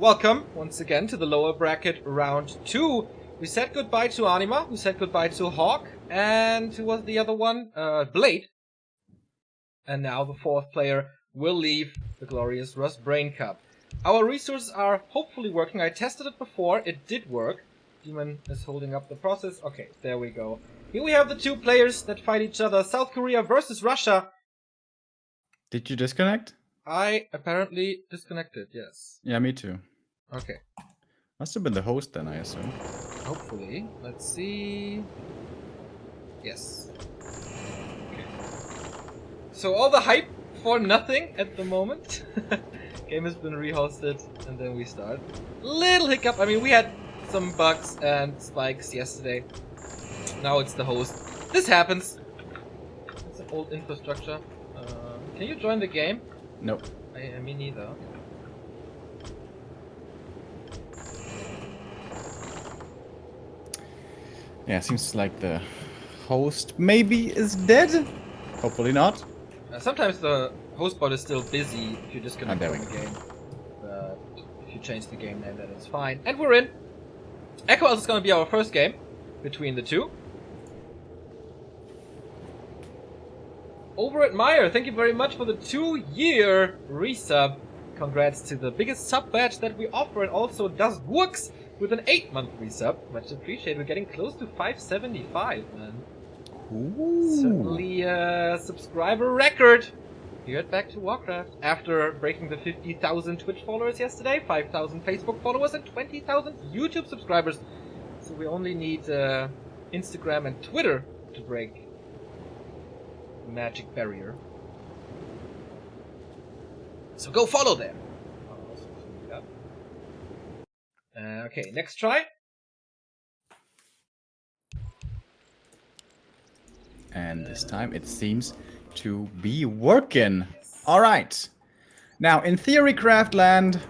welcome once again to the lower bracket round 2. We said goodbye to Anima, we said goodbye to Hawk, and who was the other one? Blade. And now the fourth player will leave the glorious Rust Brain Cup. Our resources are hopefully working. I tested it before, it did work. Demon is holding up the process. Okay, there we go. Here we have the two players that fight each other. South Korea versus Russia. Did you disconnect? I apparently disconnected, yes. Yeah, me too. Okay. Must have been the host then, I assume. Hopefully. Let's see. Yes. Okay. So all the hype for nothing at the moment. Game has been rehosted and then we start. Little hiccup. I mean, we had some bugs and spikes yesterday. Now it's the host. This happens. It's an old infrastructure. Can you join the game? Nope. Me neither. Yeah, seems like the host maybe is dead. Hopefully not. Sometimes the host bot is still busy if you disconnect there from we the go. game. But if you change the game name, then it's fine. And we're in. Echo is going to be our first game between the two. Over at Meyer, thank you very much for the 2-year resub. Congrats to the biggest sub badge that we offer, and also Das Gurks with an 8-month resub. Much appreciated. We're getting close to 575, man. Ooh. Certainly a subscriber record here at Back to Warcraft. After breaking the 50,000 Twitch followers yesterday, 5,000 Facebook followers, and 20,000 YouTube subscribers. So we only need Instagram and Twitter to break the magic barrier. So go follow them. Okay, next try. And this time it seems to be working. Alright. Now, in theory, Craftland,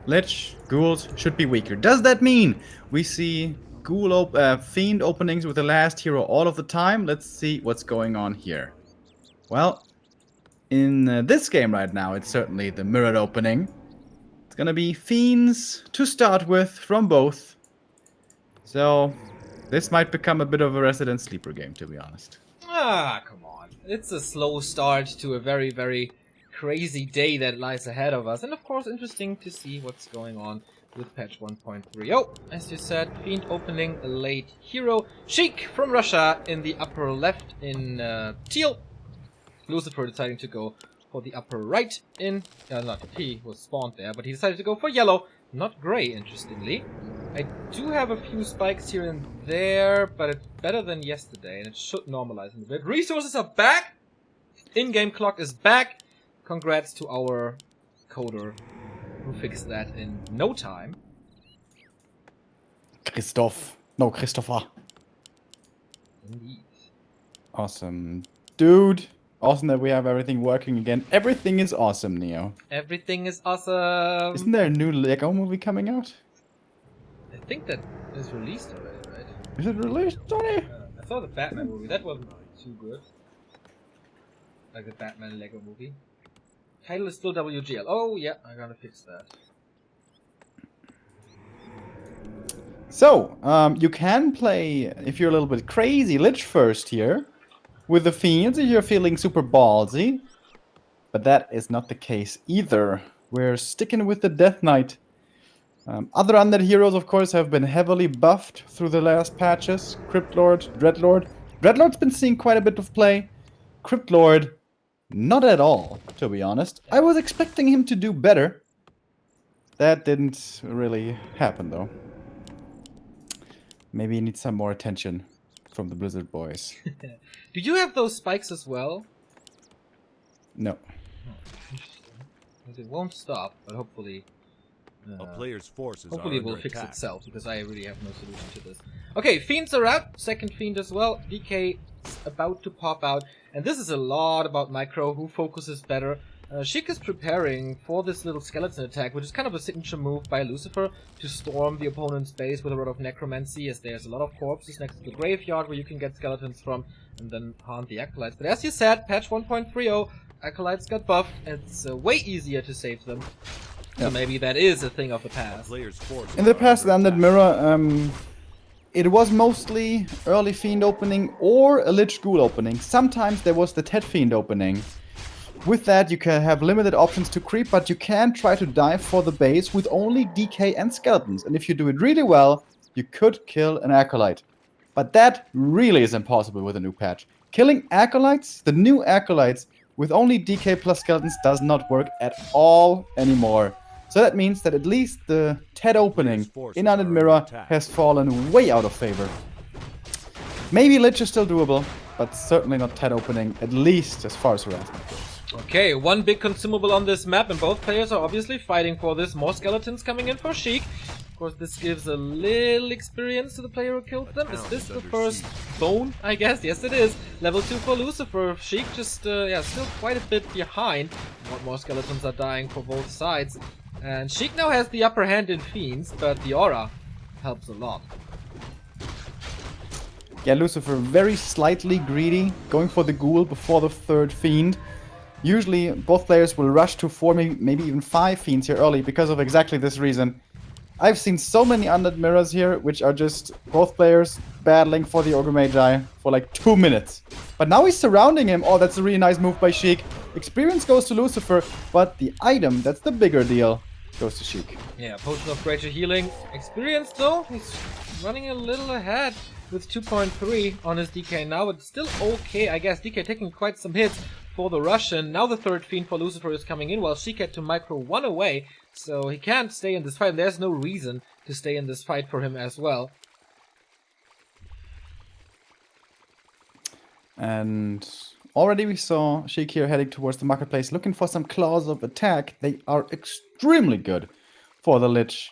Lich, Ghouls should be weaker. Does that mean we see Fiend openings with the last hero all of the time? Let's see what's going on here. Well, in this game right now, it's certainly the mirrored opening. It's gonna be Fiends to start with from both. So, this might become a bit of a resident sleeper game, to be honest. Ah, come on. It's a slow start to a very, very crazy day that lies ahead of us. And of course, interesting to see what's going on with patch 1.30. As you said, Fiend opening a late hero. Sheik from Russia in the upper left in teal. Lucifer deciding to go for the upper right in... he was spawned there, but he decided to go for yellow. Not grey, interestingly. I do have a few spikes here and there, but it's better than yesterday, and it should normalize in a bit. Resources are back! In-game clock is back! Congrats to our coder who fixed that in no time. Christopher. Indeed. Awesome. Dude. Awesome that we have everything working again. Everything is awesome, Neo. Everything is awesome! Isn't there a new Lego movie coming out? I think that is released already, right? Is it released already? I saw the Batman movie. That wasn't too good. Like the Batman Lego movie. Title is still WGL. Oh, yeah, I gotta fix that. So, you can play, if you're a little bit crazy, Lich first here. With the Fiends, if you're feeling super ballsy. But that is not the case either. We're sticking with the Death Knight. Other undead heroes, of course, have been heavily buffed through the last patches. Cryptlord, Dreadlord. Dreadlord's been seeing quite a bit of play. Cryptlord, not at all, to be honest. I was expecting him to do better. That didn't really happen, though. Maybe he needs some more attention from the Blizzard boys. Do you have those spikes as well? No. Oh, interesting. It won't stop, but hopefully... a player's forces hopefully are it will under fix attack. itself, because I really have no solution to this. Okay, Fiends are out. Second Fiend as well. DK is about to pop out. And this is a lot about Micro, who focuses better. Sheik is preparing for this little skeleton attack, which is kind of a signature move by Lucifer, to storm the opponent's base with a lot of necromancy, as there's a lot of corpses next to the graveyard where you can get skeletons from, and then haunt the acolytes. But as you said, patch 1.30, acolytes got buffed, and it's way easier to save them. So maybe that is a thing of the past. Players' forces In the are past, under the Undead attack. Mirror, it was mostly early Fiend opening or a Lich Ghoul opening. Sometimes there was the Tet Fiend opening. With that, you can have limited options to creep, but you can try to dive for the base with only DK and Skeletons. And if you do it really well, you could kill an Acolyte. But that really is impossible with a new patch. Killing Acolytes, the new Acolytes, with only DK plus Skeletons does not work at all anymore. So that means that at least the TED opening in Undead Mirror has fallen way out of favor. Maybe Lich is still doable, but certainly not TED opening, at least as far as harassment goes. Okay, one big consumable on this map, and both players are obviously fighting for this. More skeletons coming in for Sheik. Of course, this gives a little experience to the player who killed them. Is this the first bone, I guess? Yes, it is. Level 2 for Lucifer. Sheik just, still quite a bit behind. More skeletons are dying for both sides. And Sheik now has the upper hand in Fiends, but the aura helps a lot. Yeah, Lucifer very slightly greedy, going for the Ghoul before the third Fiend. Usually, both players will rush to 4, maybe even 5 Fiends here early because of exactly this reason. I've seen so many Undead Mirrors here, which are just both players battling for the Ogre Magi for like 2 minutes. But now he's surrounding him. Oh, that's a really nice move by Sheik. Experience goes to Lucifer, but the item, that's the bigger deal, goes to Sheik. Yeah, Potion of Greater Healing. Experience though, he's running a little ahead with 2.3 on his DK now, but still okay, I guess. DK taking quite some hits for the Russian. Now the third Fiend for Lucifer is coming in, while Sheik had to micro 1 away, so he can't stay in this fight, and there's no reason to stay in this fight for him as well. And already we saw Sheik here heading towards the marketplace, looking for some claws of attack. They are extremely good for the Lich.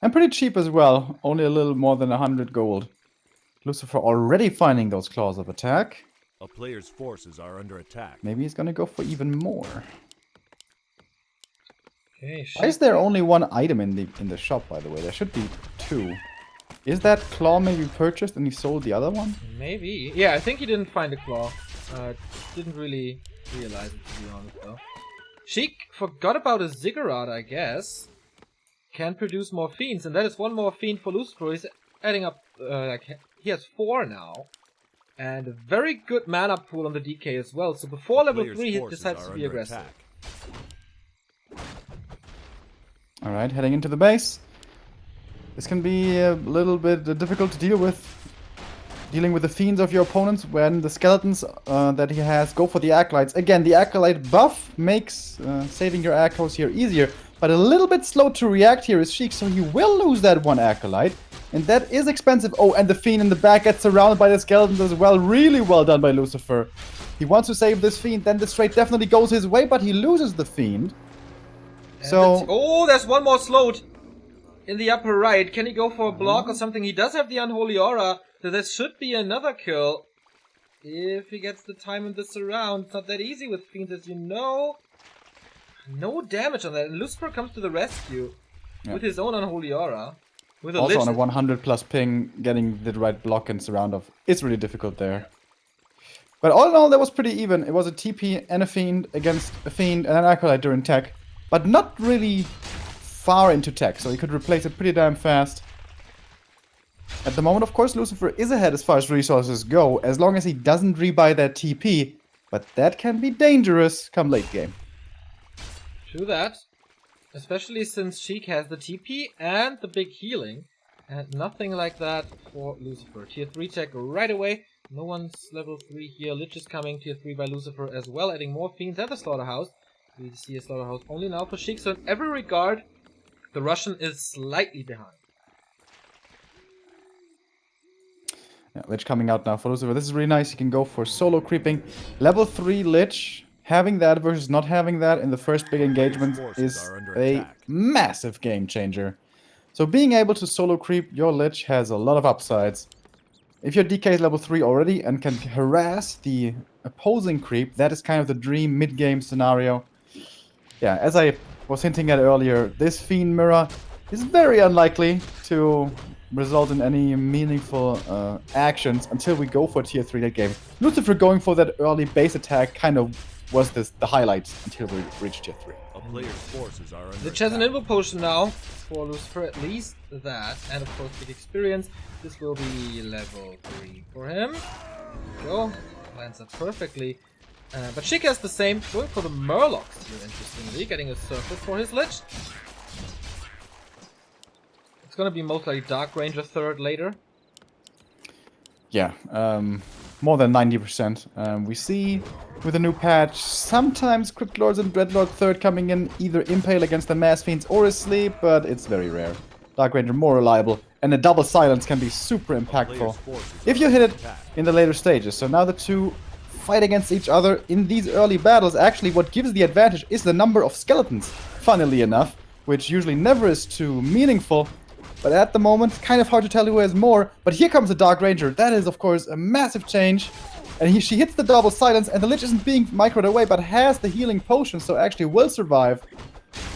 And pretty cheap as well, only a little more than 100 gold. Lucifer already finding those claws of attack. A player's forces are under attack. Maybe he's gonna go for even more. Okay, Why is there only one item in the shop, by the way? There should be 2. Is that claw maybe purchased and he sold the other one? Maybe. Yeah, I think he didn't find a claw. Didn't really realize it, to be honest, though. Sheik forgot about a ziggurat, I guess. Can produce more fiends, and that is one more fiend for Lucifer. He's adding up, he has 4 now. And a very good mana pool on the DK as well. So before level 3, he decides to be aggressive. Alright, heading into the base. This can be a little bit difficult to deal with. Dealing with the fiends of your opponents when the skeletons that he has go for the acolytes. Again, the acolyte buff makes saving your echoes here easier, but a little bit slow to react here is Sheik, so you will lose that one acolyte. And that is expensive. Oh, and the fiend in the back gets surrounded by the skeletons as well. Really well done by Lucifer. He wants to save this fiend, then this trade definitely goes his way, but he loses the fiend. And So... oh, there's one more slowed in the upper right. Can he go for a block or something? He does have the Unholy Aura, so there should be another kill. If he gets the time in the surround. It's not that easy with fiends, as you know. No damage on that. And Lucifer comes to the rescue with his own Unholy Aura. With a Also Lich. on a 100 plus ping, getting the right block and surround of is really difficult there. But all in all, that was pretty even. It was a TP and a Fiend against a Fiend and an Acolyte during tech. But not really far into tech, so he could replace it pretty damn fast. At the moment, of course, Lucifer is ahead as far as resources go, as long as he doesn't rebuy that TP. But that can be dangerous come late game. True that. Especially since Sheik has the TP and the big healing. And nothing like that for Lucifer. Tier 3 tech right away. No one's level 3 here. Lich is coming. Tier 3 by Lucifer as well. Adding more fiends at the slaughterhouse. We see a slaughterhouse only now for Sheik. So in every regard, the Russian is slightly behind. Yeah, Lich coming out now for Lucifer. This is really nice. You can go for solo creeping. Level 3 Lich. Having that versus not having that in the first big engagement is a massive game changer. So being able to solo creep your Lich has a lot of upsides. If your DK is level 3 already and can harass the opposing creep, that is kind of the dream mid-game scenario. Yeah, as I was hinting at earlier, this Fiend Mirror is very unlikely to result in any meaningful actions until we go for tier 3 late game. Lucifer going for that early base attack kind of was the highlight until we reached tier 3. A player's forces are under Lich has an attack. Invo Potion now for Lucifer, at least that. And of course, big experience. This will be level 3 for him. There we go. Lines up perfectly. But Sheik has the same, going for the Murlocs here, interestingly, getting a circle for his Lich. It's gonna be most likely Dark Ranger third later. Yeah, more than 90%. We see with the new patch, sometimes Crypt Lords and Dreadlord third coming in, either Impale against the Mass Fiends or Asleep, but it's very rare. Dark Ranger more reliable, and a double silence can be super impactful if you hit it in the later stages. So now the two fight against each other in these early battles. Actually, what gives the advantage is the number of skeletons, funnily enough, which usually never is too meaningful. But at the moment, kind of hard to tell who has more. But here comes the Dark Ranger. That is, of course, a massive change. And she hits the double silence, and the Lich isn't being microed away, but has the healing potion, so actually will survive.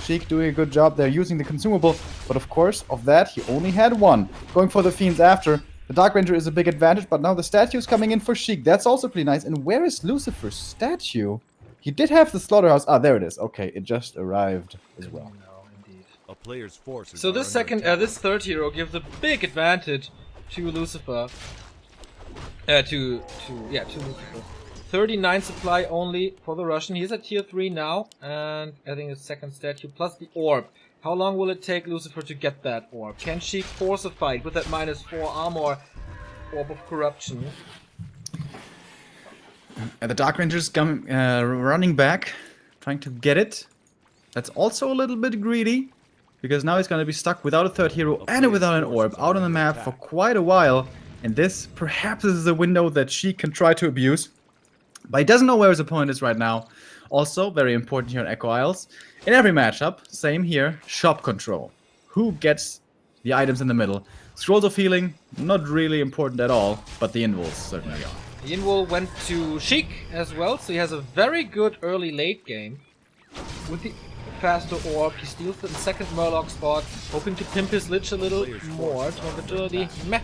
Sheik doing a good job there, using the consumable. But of course, of that, he only had one. Going for the Fiends after. The Dark Ranger is a big advantage, but now the statue is coming in for Sheik. That's also pretty nice. And where is Lucifer's statue? He did have the slaughterhouse. Ah, there it is. Okay, it just arrived as well. A player's forces So are this under this third hero gives a big advantage to Lucifer. To Lucifer. 39 supply only for the Russian. He's at tier 3 now, and I think his second statue plus the orb. How long will it take Lucifer to get that orb? Can she force a fight with that -4 armor orb of corruption? And the Dark Ranger's running back, trying to get it. That's also a little bit greedy, because now he's going to be stuck without a third hero and without an orb out on the map for quite a while. And this perhaps is a window that she can try to abuse. But he doesn't know where his opponent is right now. Also, very important here in Echo Isles. In every matchup, same here, shop control. Who gets the items in the middle? Scrolls of Healing, not really important at all, but the Invols certainly are. The Invul went to Sheik as well, so he has a very good early late game. With the faster orb, he steals the second Murloc spot, hoping to pimp his Lich a little more. Mobility, meh.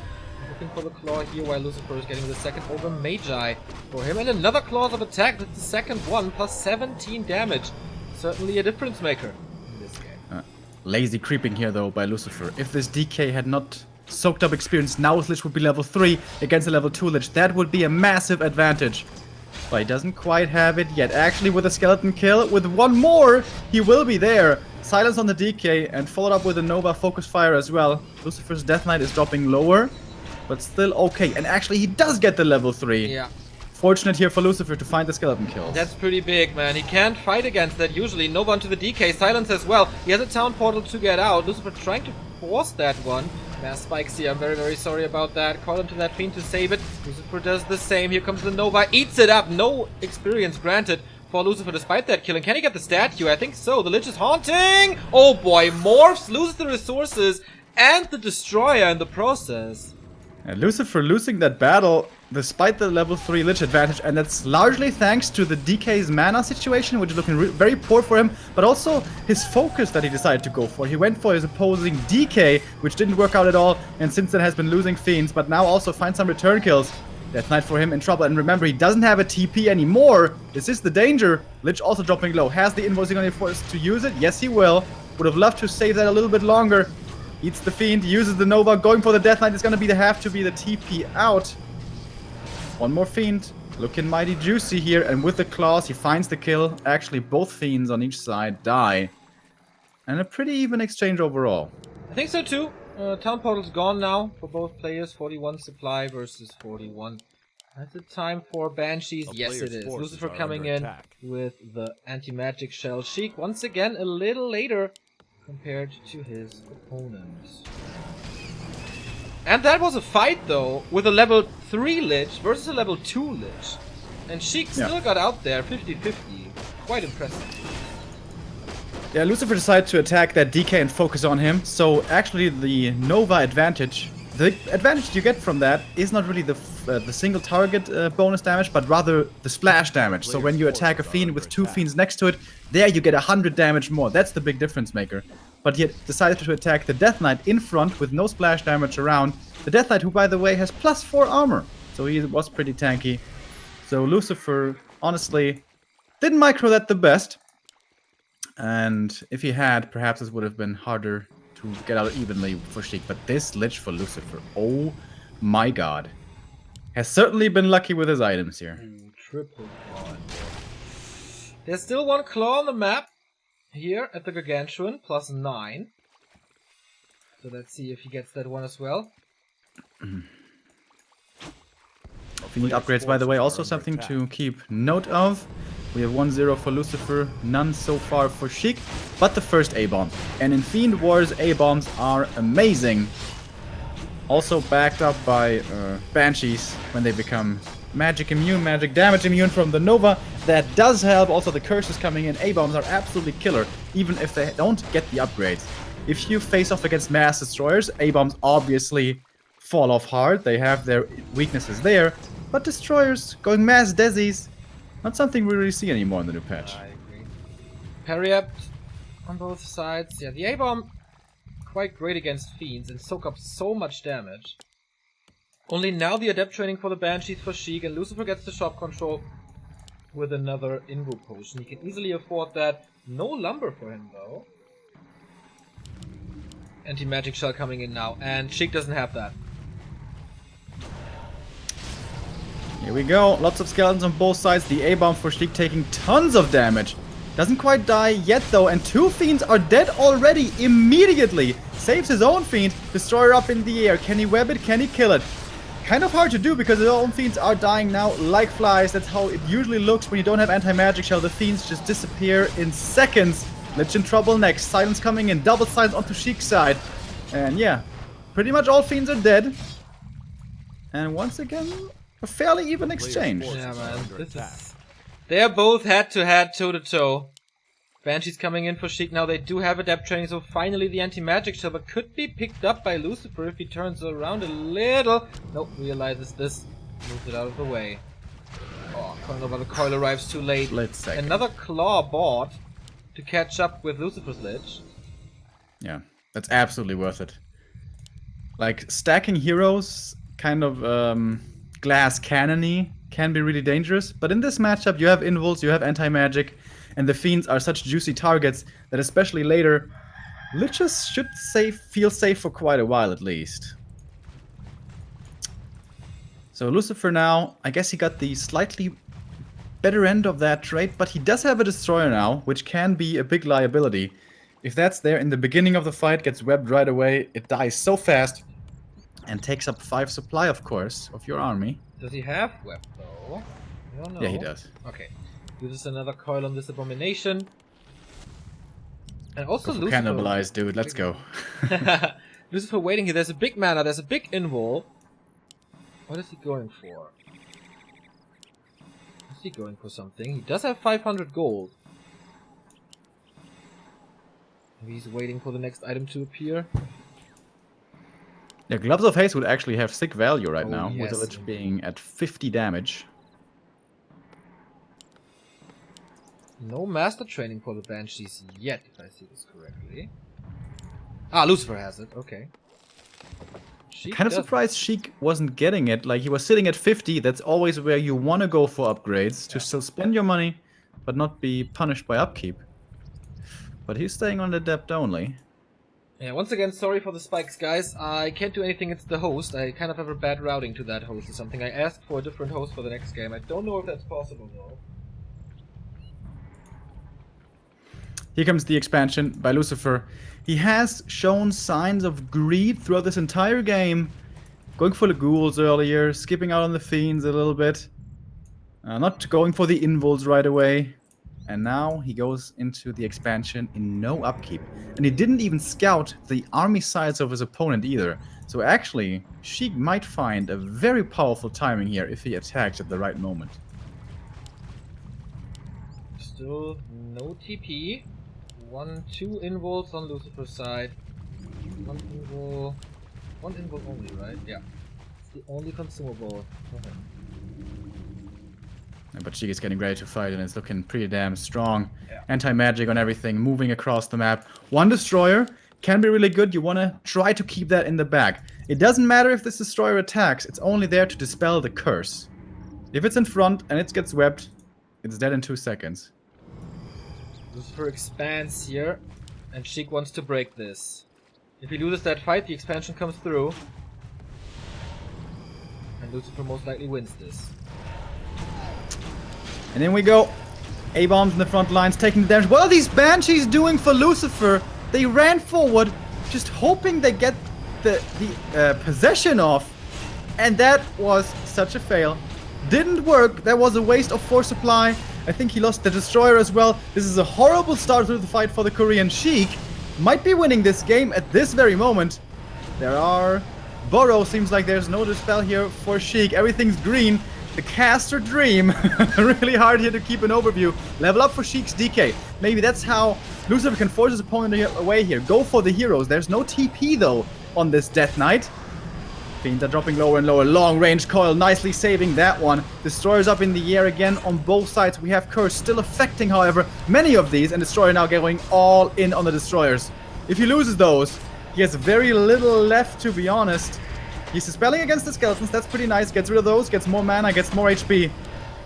Looking for the claw here while Lucifer is getting the second over Magi for him. And another claws of attack, that's the second one, plus 17 damage. Certainly a difference maker in this game. Lazy creeping here though by Lucifer. If this DK had not soaked up experience, now his Lich would be level 3 against a level 2 Lich. That would be a massive advantage. But he doesn't quite have it yet. Actually, with a skeleton kill, with one more, he will be there. Silence on the DK and followed up with a Nova focus fire as well. Lucifer's Death Knight is dropping lower, but still okay. And actually, he does get the level 3. Yeah. Fortunate here for Lucifer to find the skeleton kills. That's pretty big, man. He can't fight against that usually. Nova onto the DK, silence as well. He has a town portal to get out. Lucifer trying to force that one. Mass spikes here. I'm very, very sorry about that. Call into that Fiend to save it. Lucifer does the same. Here comes the Nova. Eats it up. No experience granted for Lucifer despite that killing. Can he get the statue? I think so. The Lich is haunting. Oh boy. Morphs, loses the resources and the Destroyer in the process. And Lucifer losing that battle despite the level 3 Lich advantage, and that's largely thanks to the DK's mana situation, which is looking very poor for him, but also his focus that he decided to go for. He went for his opposing DK, which didn't work out at all, and since then has been losing Fiends, but now also finds some return kills. Death Knight for him in trouble, and remember, he doesn't have a TP anymore. This is the danger. Lich also dropping low. Has the invoicing on him forced to use it? Yes, he will. Would have loved to save that a little bit longer. Eats the Fiend, uses the Nova, going for the Death Knight is going to have to be the TP out. One more Fiend, looking mighty juicy here, and with the claws he finds the kill. Actually, both Fiends on each side die. And a pretty even exchange overall. I think so too. Town portal's gone now for both players. 41 supply versus 41. That's the time for Banshees. Yes, it is. Lucifer coming in with the anti-magic shell. Sheik once again a little later compared to his opponents. And that was a fight though, with a level 3 Lich versus a level 2 Lich. And Sheik still got out there 50-50. Quite impressive. Yeah, Lucifer decided to attack that DK and focus on him. So actually the Nova advantage, the advantage you get from that is not really the single target bonus damage, but rather the splash damage. So when you attack a Fiend with 2 Fiends next to it, there you get 100 damage more. That's the big difference maker. but he decided to attack the Death Knight in front with no splash damage around. The Death Knight, who by the way has +4 armor, so he was pretty tanky. So Lucifer, honestly, didn't micro that the best. And if he had, perhaps this would have been harder to get out evenly for Sheik. But this Lich for Lucifer, oh my god. Has certainly been lucky with his items here. Triple claw. There's still one claw on the map here at the Gargantuan, +9. So let's see if he gets that one as well. Fiend upgrades, by the way, also something to keep note of. We have 1-0 for Lucifer, none so far for Sheik, but the first A-bomb. And in Fiend Wars, A-bombs are amazing. Also backed up by Banshees when they become magic immune, magic damage immune from the Nova. That does help. Also the curses coming in. A-bombs are absolutely killer, even if they don't get the upgrades. If you face off against mass destroyers, A-bombs obviously fall off hard. They have their weaknesses there. But destroyers going mass desis, not something we really see anymore in the new patch. I agree. Parry up on both sides. Yeah, the A-bomb quite great against Fiends and soak up so much damage. Only now the adept training for the Banshees for Sheik, and Lucifer gets the shop control with another Invo potion. He can easily afford that. No lumber for him though. Anti-magic shell coming in now, and Sheik doesn't have that. Here we go, lots of skeletons on both sides. The A-bomb for Sheik taking tons of damage. Doesn't quite die yet though, and 2 Fiends are dead already immediately. Saves his own Fiend, Destroyer up in the air. Can he web it? Can he kill it? Kind of hard to do because his own Fiends are dying now like flies. That's how it usually looks when you don't have anti-magic shell. The Fiends just disappear in seconds. Lich in trouble next. Silence coming in, double silence onto Sheik's side. And yeah, pretty much all Fiends are dead. And once again, a fairly even exchange. Yeah, man. This is... They're both head-to-head, toe-to-toe. Banshees coming in for Sheik now. They do have adept training, so finally the anti-magic shell, but could be picked up by Lucifer if he turns around a little. Nope, realizes this. Moves it out of the way. Oh, coming over, the coil arrives too late. Another claw bought to catch up with Lucifer's Lich. Yeah, that's absolutely worth it. Like, stacking heroes, kind of, glass cannon-y can be really dangerous, but in this matchup you have invuls, you have anti-magic, and the Fiends are such juicy targets that especially later, Liches should feel safe for quite a while at least. So Lucifer now, I guess he got the slightly better end of that trade, but he does have a Destroyer now, which can be a big liability. If that's there in the beginning of the fight, gets webbed right away, it dies so fast, and takes up 5 supply, of course, of your army. Does he have web though? I don't know. Yeah, he does. Okay. Uses another coil on this abomination. And also Lucifer... Cannibalize, dude, let's go. Lucifer waiting here. There's a big mana, there's a big invul. What is he going for? Is he going for something? He does have 500 gold. Maybe he's waiting for the next item to appear. Yeah, Gloves of Haste would actually have sick value right now, yes, with the Lich being at 50 damage. No master training for the Banshees yet, if I see this correctly. Ah, Lucifer has it, okay. Sheik Kind of surprised Sheik wasn't getting it. Like, he was sitting at 50, that's always where you want to go for upgrades, to still spend your money, but not be punished by upkeep. But he's staying on the depth only. Yeah, once again, sorry for the spikes, guys. I can't do anything, it's the host. I kind of have a bad routing to that host or something. I asked for a different host for the next game. I don't know if that's possible, though. Here comes the expansion by Lucifer. He has shown signs of greed throughout this entire game. Going for the ghouls earlier, skipping out on the fiends a little bit. Not going for the invuls right away. And now he goes into the expansion in no upkeep. And he didn't even scout the army size of his opponent either. So actually, Sheik might find a very powerful timing here if he attacks at the right moment. Still no TP. 2 invuls on Lucifer's side. 1 invul. 1 invul only, right? Yeah. It's the only consumable for him. But Sheik is getting ready to fight, and it's looking pretty damn strong. Yeah. Anti-magic on everything, moving across the map. One destroyer can be really good. You want to try to keep that in the back. It doesn't matter if this destroyer attacks. It's only there to dispel the curse. If it's in front and it gets webbed, it's dead in 2 seconds. Lucifer expands here, and Sheik wants to break this. If he loses that fight, the expansion comes through. And Lucifer most likely wins this. And in we go. A-bombs in the front lines, taking the damage. What are these Banshees doing for Lucifer? They ran forward, just hoping they get the possession off. And that was such a fail. Didn't work. That was a waste of force supply. I think he lost the destroyer as well. This is a horrible start to the fight for the Korean. Sheik might be winning this game at this very moment. There are... Burrow seems like there's no dispel here for Sheik. Everything's green. The caster dream. Really hard here to keep an overview. Level up for Sheik's DK. Maybe that's how Lucifer can force his opponent away here. Go for the heroes. There's no TP though on this Death Knight. Fiends are dropping lower and lower. Long range coil, nicely saving that one. Destroyers up in the air again on both sides. We have Curse still affecting, however, many of these. And Destroyer now going all in on the Destroyers. If he loses those, he has very little left, to be honest. He's dispelling against the skeletons. That's pretty nice. Gets rid of those, gets more mana, gets more HP.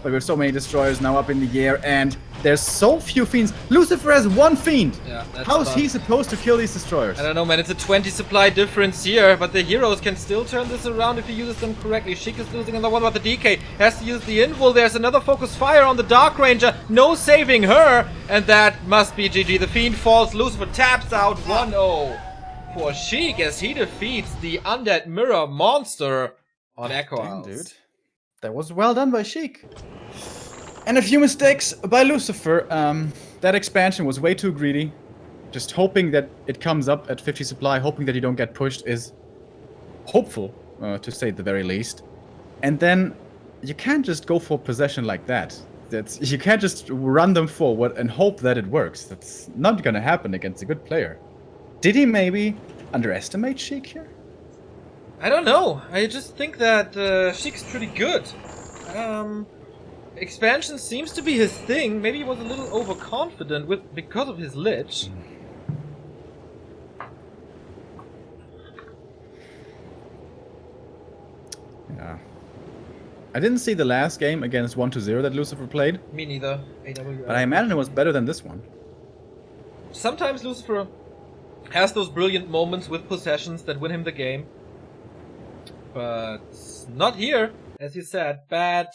But we have so many Destroyers now up in the air, and there's so few Fiends. Lucifer has one Fiend. Yeah, how is he supposed to kill these Destroyers? I don't know, man. It's a 20 supply difference here, but the heroes can still turn this around if he uses them correctly. Sheik is losing another one, but the DK has to use the invul. There's another focus fire on the Dark Ranger. No saving her, and that must be GG. The Fiend falls. Lucifer taps out 1-0 for Sheik as he defeats the Undead Mirror monster on Echo Isles. Dude. That was well done by Sheik. And a few mistakes by Lucifer. That expansion was way too greedy. Just hoping that it comes up at 50 supply, hoping that you don't get pushed is hopeful, to say the very least. And then you can't just go for possession like that. You can't just run them forward and hope that it works. That's not gonna happen against a good player. Did he maybe underestimate Sheik here? I don't know. I just think that Sheik's pretty good. Expansion seems to be his thing. Maybe he was a little overconfident because of his Lich. Yeah. I didn't see the last game against 1-0 that Lucifer played. Me neither. AWL. But I imagine it was better than this one. Sometimes Lucifer has those brilliant moments with possessions that win him the game. But not here, as you said. Bad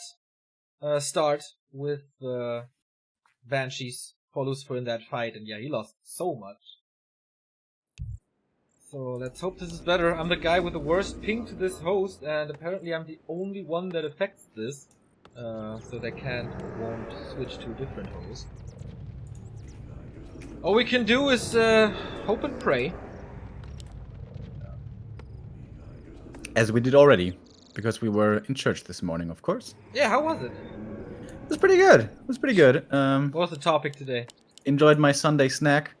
start with the Banshees for Lucifer in that fight. And yeah, he lost so much. So let's hope this is better. I'm the guy with the worst ping to this host, and apparently I'm the only one that affects this. So they won't switch to a different host. All we can do is hope and pray. As we did already, because we were in church this morning, of course. Yeah, how was it? It was pretty good. It was pretty good. What was the topic today? Enjoyed my Sunday snack.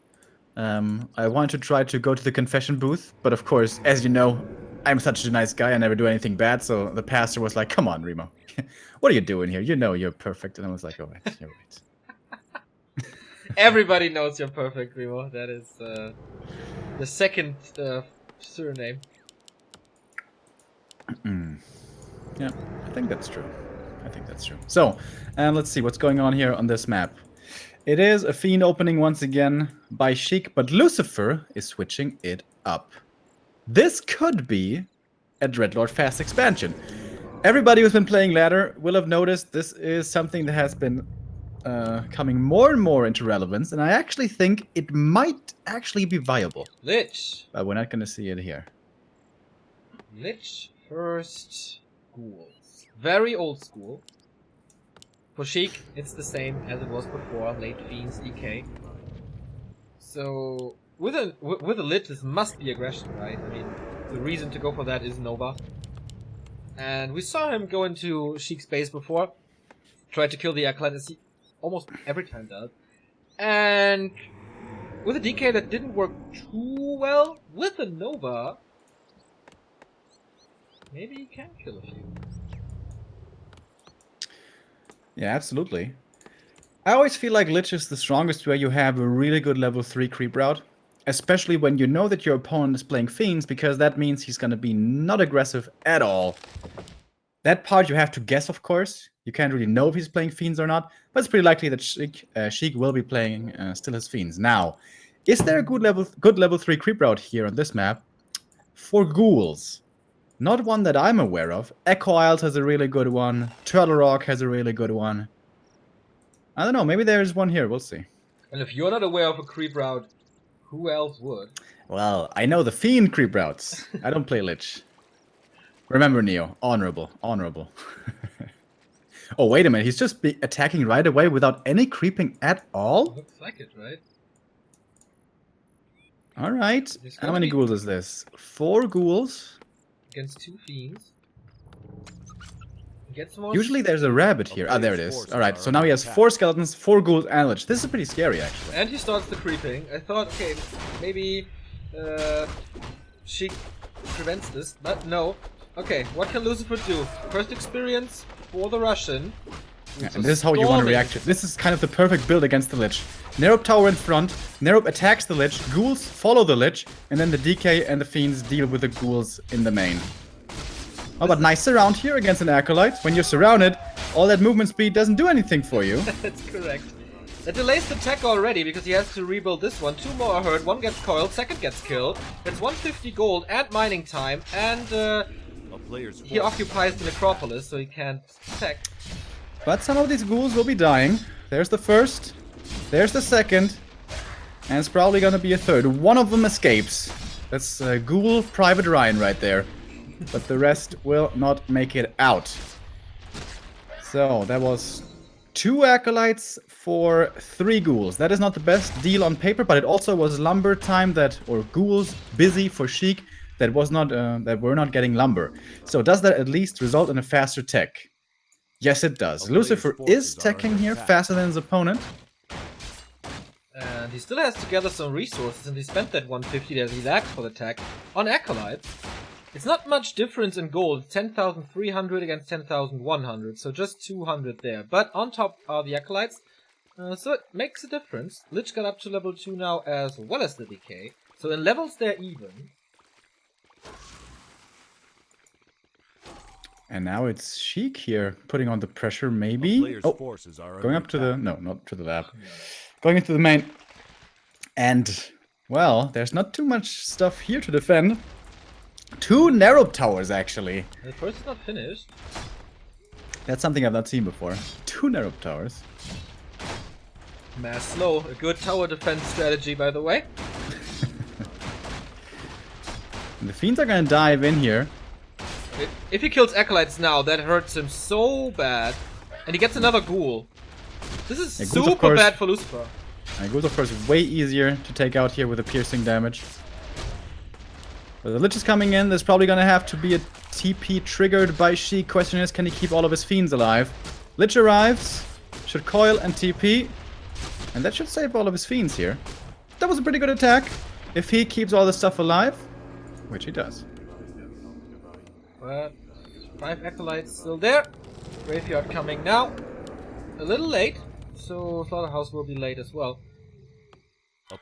I wanted to try to go to the confession booth, but of course, as you know, I'm such a nice guy, I never do anything bad, so the pastor was like, come on, Remo. What are you doing here? You know you're perfect. And I was like, oh, right, you're right. Everybody knows you're perfect, Remo. That is the second surname. Yeah, I think that's true. So, let's see what's going on here on this map. It is a Fiend opening once again by Sheik, but Lucifer is switching it up. This could be a Dreadlord fast expansion. Everybody who's been playing ladder will have noticed this is something that has been coming more and more into relevance, and I actually think it might actually be viable. Lich. But we're not going to see it here. Lich first ghouls. Very old school. For Sheik, it's the same as it was before, late Fiends DK. So, with a Lich, this must be aggression, right? I mean, the reason to go for that is Nova. And we saw him go into Sheik's base before. Tried to kill the Acolyte, as he almost every time does. And with a DK that didn't work too well, with a Nova, maybe he can kill a few. Yeah, absolutely. I always feel like Lich is the strongest where you have a really good level 3 creep route. Especially when you know that your opponent is playing Fiends, because that means he's gonna be not aggressive at all. That part you have to guess, of course. You can't really know if he's playing Fiends or not, but it's pretty likely that Sheik will be playing still his Fiends. Now, is there a good level 3 creep route here on this map? For ghouls. Not one that I'm aware of. Echo Isles has a really good one. Turtle Rock has a really good one. I don't know, maybe there's one here, we'll see. And if you're not aware of a creep route, who else would? Well, I know the Fiend creep routes. I don't play Lich. Remember, Neo. Honorable. Honorable. Oh, wait a minute. He's just attacking right away without any creeping at all? Looks like it, right? Alright. How many ghouls is this? 4 ghouls. Against 2 fiends. Gets more. Usually there's a rabbit here. Ah, there it is. Alright, so now he has 4 skeletons, 4 ghouls, and a Lich. This is pretty scary, actually. And he starts the creeping. I thought, okay, maybe Sheik prevents this, but no. Okay, what can Lucifer do? First experience for the Russian. Yeah, and this is how you want to react to it. This is kind of the perfect build against the Lich. Nerob Tower in front, Nerob attacks the Lich, ghouls follow the Lich, and then the DK and the Fiends deal with the ghouls in the main. Oh, but nice surround here against an Acolyte. When you're surrounded, all that movement speed doesn't do anything for you. That's correct. That delays the tech already, because he has to rebuild this one. 2 more are hurt, 1 gets coiled, 2nd gets killed. It's 150 gold and mining time, and he occupies the necropolis, so he can't tech. But some of these ghouls will be dying. There's the first, there's the second, and it's probably gonna be a third. One of them escapes. That's Ghoul Private Ryan right there. But the rest will not make it out. So, that was 2 Acolytes for 3 ghouls. That is not the best deal on paper, but it also was lumber time or ghouls busy for Sheik that were not getting lumber. So does that at least result in a faster tech? Yes, it does. Lucifer is teching here faster than his opponent. And he still has to gather some resources, and he spent that 150 that he lacked for the tech on Acolytes. It's not much difference in gold, 10,300 against 10,100, so just 200 there. But on top are the Acolytes, so it makes a difference. Lich got up to level 2 now as well as the DK, so in levels they're even. And now it's Sheik here, putting on the pressure, maybe. Oh, going up to the... No, not to the lab. Going into the main. And, well, there's not too much stuff here to defend. 2 Nerob towers, actually. The first is not finished. That's something I've not seen before. 2 Nerob towers. Mass slow. A good tower defense strategy, by the way. And the Fiends are gonna dive in here. If he kills Acolytes now, that hurts him so bad. And he gets another Ghoul. This is super bad for Lucifer. Ghouls, of course, way easier to take out here with the piercing damage. But the Lich is coming in. There's probably gonna have to be a TP triggered by Sheik. Question is, can he keep all of his Fiends alive? Lich arrives, should coil and TP. And that should save all of his Fiends here. That was a pretty good attack. If he keeps all the stuff alive, which he does. But 5 Acolytes still there. Graveyard coming now. A little late, so Slaughterhouse will be late as well.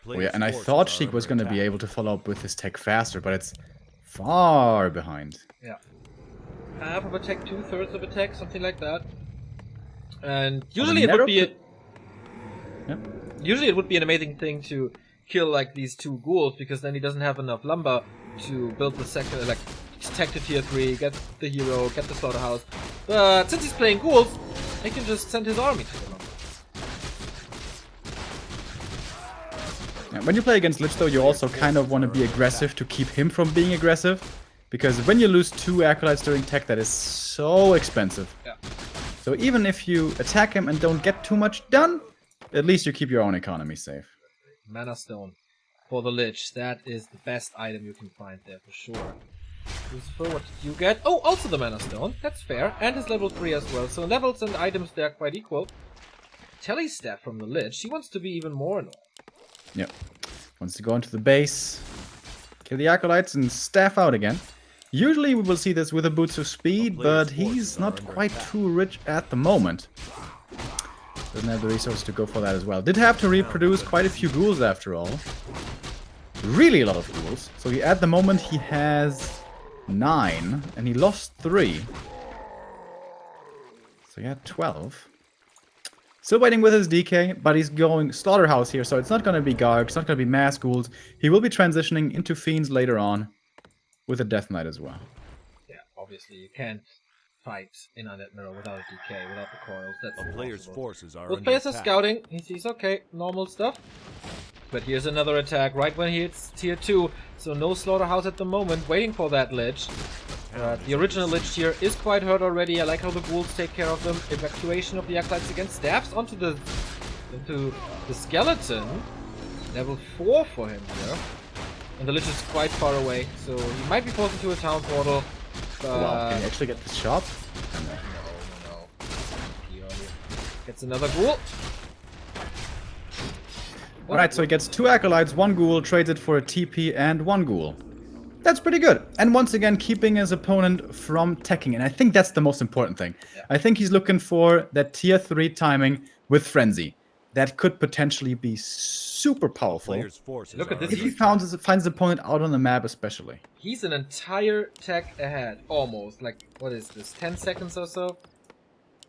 Oh yeah, and I thought Sheik was going to be able to follow up with his tech faster, but it's far behind. Yeah. Half of a tech, 2/3 of a tech, something like that. And usually it would be usually it would be an amazing thing to kill like these 2 ghouls, because then he doesn't have enough lumber to build the second, like tech to tier 3, get the hero, get the Slaughterhouse. But since he's playing ghouls, he can just send his army to the lumber. Yeah, when you play against Lich though, you also kind of want to be aggressive to keep him from being aggressive. Because when you lose 2 Acolytes during tech, that is so expensive. Yeah. So even if you attack him and don't get too much done, at least you keep your own economy safe. Mana Stone for the Lich. That is the best item you can find there for sure. Lucifer, what did you get? Oh, also the Mana Stone. That's fair. And his level 3 as well. So levels and items, they're quite equal. Telestaff from the Lich. He wants to be even more annoying. Yep. Wants to go into the base, kill the Acolytes, and staff out again. Usually we will see this with a Boots of Speed, but he's not quite too rich at the moment. Doesn't have the resources to go for that as well. Did have to reproduce quite a few ghouls after all. Really a lot of ghouls. So at the moment he has 9 and he lost 3. So he had 12. Still waiting with his DK, but he's going Slaughterhouse here, so it's not going to be Garg, it's not going to be Mass Ghouls. He will be transitioning into Fiends later on with a Death Knight as well. Yeah, obviously you can't fight in Undead Mirror without a DK, without the coils. That's A player's impossible. forces are Both under players are attack. scouting. He sees, okay, normal stuff. But here's another attack right when he hits tier 2. So no Slaughterhouse at the moment, waiting for that Lich. The original Lich here is quite hurt already. I like how the ghouls take care of them. Evacuation of the Acolytes again. Stabs into the skeleton. Level 4 for him here. And the Lich is quite far away, so he might be forced into a town portal. Wow, can he actually get the shot? No. Gets another ghoul. Alright, so he gets 2 Acolytes, 1 Ghoul, trades it for a TP and 1 Ghoul. That's pretty good. And once again, keeping his opponent from teching. And I think that's the most important thing. Yeah. I think he's looking for that tier 3 timing with Frenzy. That could potentially be super powerful. Look at this. If he finds his opponent out on the map especially. He's an entire tech ahead. Almost. Like, what is this? 10 seconds or so?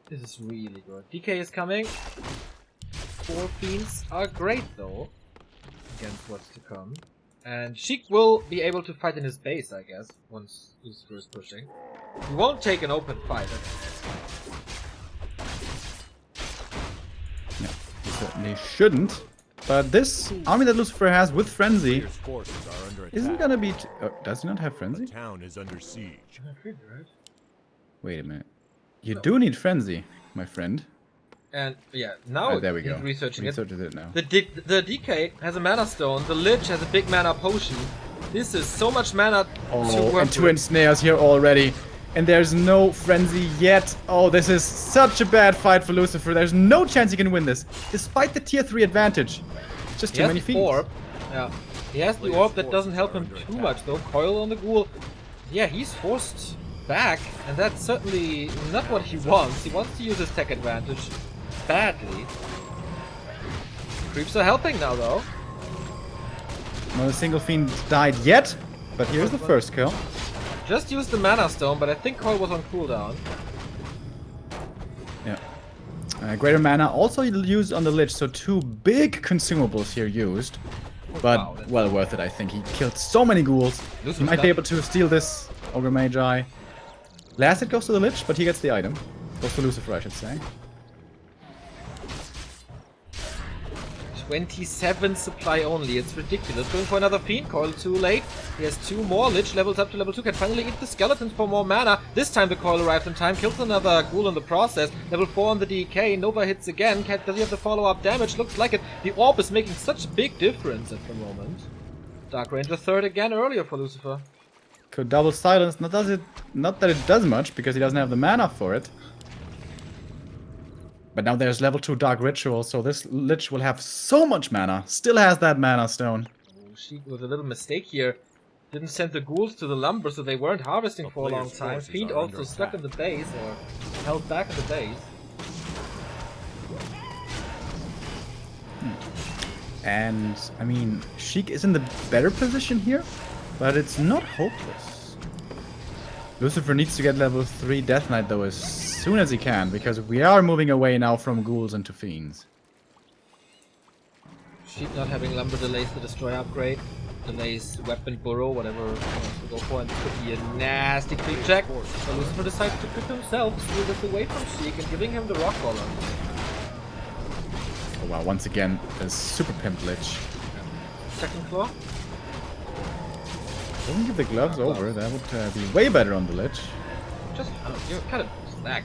This is really good. DK is coming. 4 Fiends are great though. Against what's to come. And Sheik will be able to fight in his base, I guess, once Lucifer is pushing. He won't take an open fight. No, he certainly shouldn't. But this army that Lucifer has with Frenzy isn't gonna be... does he not have Frenzy? The town is under siege. Wait a minute. You do need Frenzy, my friend. And yeah, now there we go. Researching it now. The DK has a mana stone, the Lich has a big mana potion. This is so much mana to work and 2 with. ensnares here already. And there's no Frenzy yet. Oh, this is such a bad fight for Lucifer. There's no chance he can win this, despite the tier 3 advantage. Just too many Fiends. Orb. Yeah, he has the orb that doesn't help him too much though. Coil on the ghoul. Yeah, he's forced back, and that's certainly not what he wants. He wants to use his tech advantage badly. Creeps are helping now though. Not a single Fiend died yet, but here's the first kill. Just used the mana stone, but I think Coil was on cooldown. Yeah. Greater mana also used on the Lich, so 2 big consumables here used. But wow, well worth it, I think. He killed so many ghouls. He might be able to steal this Ogre Magi. Last hit goes to the Lich, but he gets the item. Goes to Lucifer, I should say. 27 supply only, it's ridiculous. Going for another Fiend, Coil too late. He has 2 more, Lich levels up to level 2, can finally eat the skeletons for more mana. This time the Coil arrives in time, kills another ghoul in the process. Level 4 on the DK, Nova hits again. Does he have the follow-up damage? Looks like it. The orb is making such a big difference at the moment. Dark Ranger third again earlier for Lucifer. Could double silence, not that it does much, because he doesn't have the mana for it. But now there's level 2 Dark Ritual, so this Lich will have so much mana. Still has that mana stone. Oh, Sheik with a little mistake here. Didn't send the ghouls to the lumber, so they weren't harvesting for a long time. Fiend also stuck in the base, or held back in the base. And, I mean, Sheik is in the better position here, but it's not hopeless. Lucifer needs to get level 3 Death Knight though as soon as he can, because we are moving away now from ghouls into fiends. Sheik not having lumber delays the destroy upgrade, delays weapon burrow, whatever he wants to go for, and this could be a nasty creep check. So Lucifer decides to creep himself, steal this away from Sheik and giving him the rock collar. Oh wow, once again, a super pimp Lich. Second claw. Doesn't give the gloves over, that would be way better on the Lich. Just, you're kind of slack.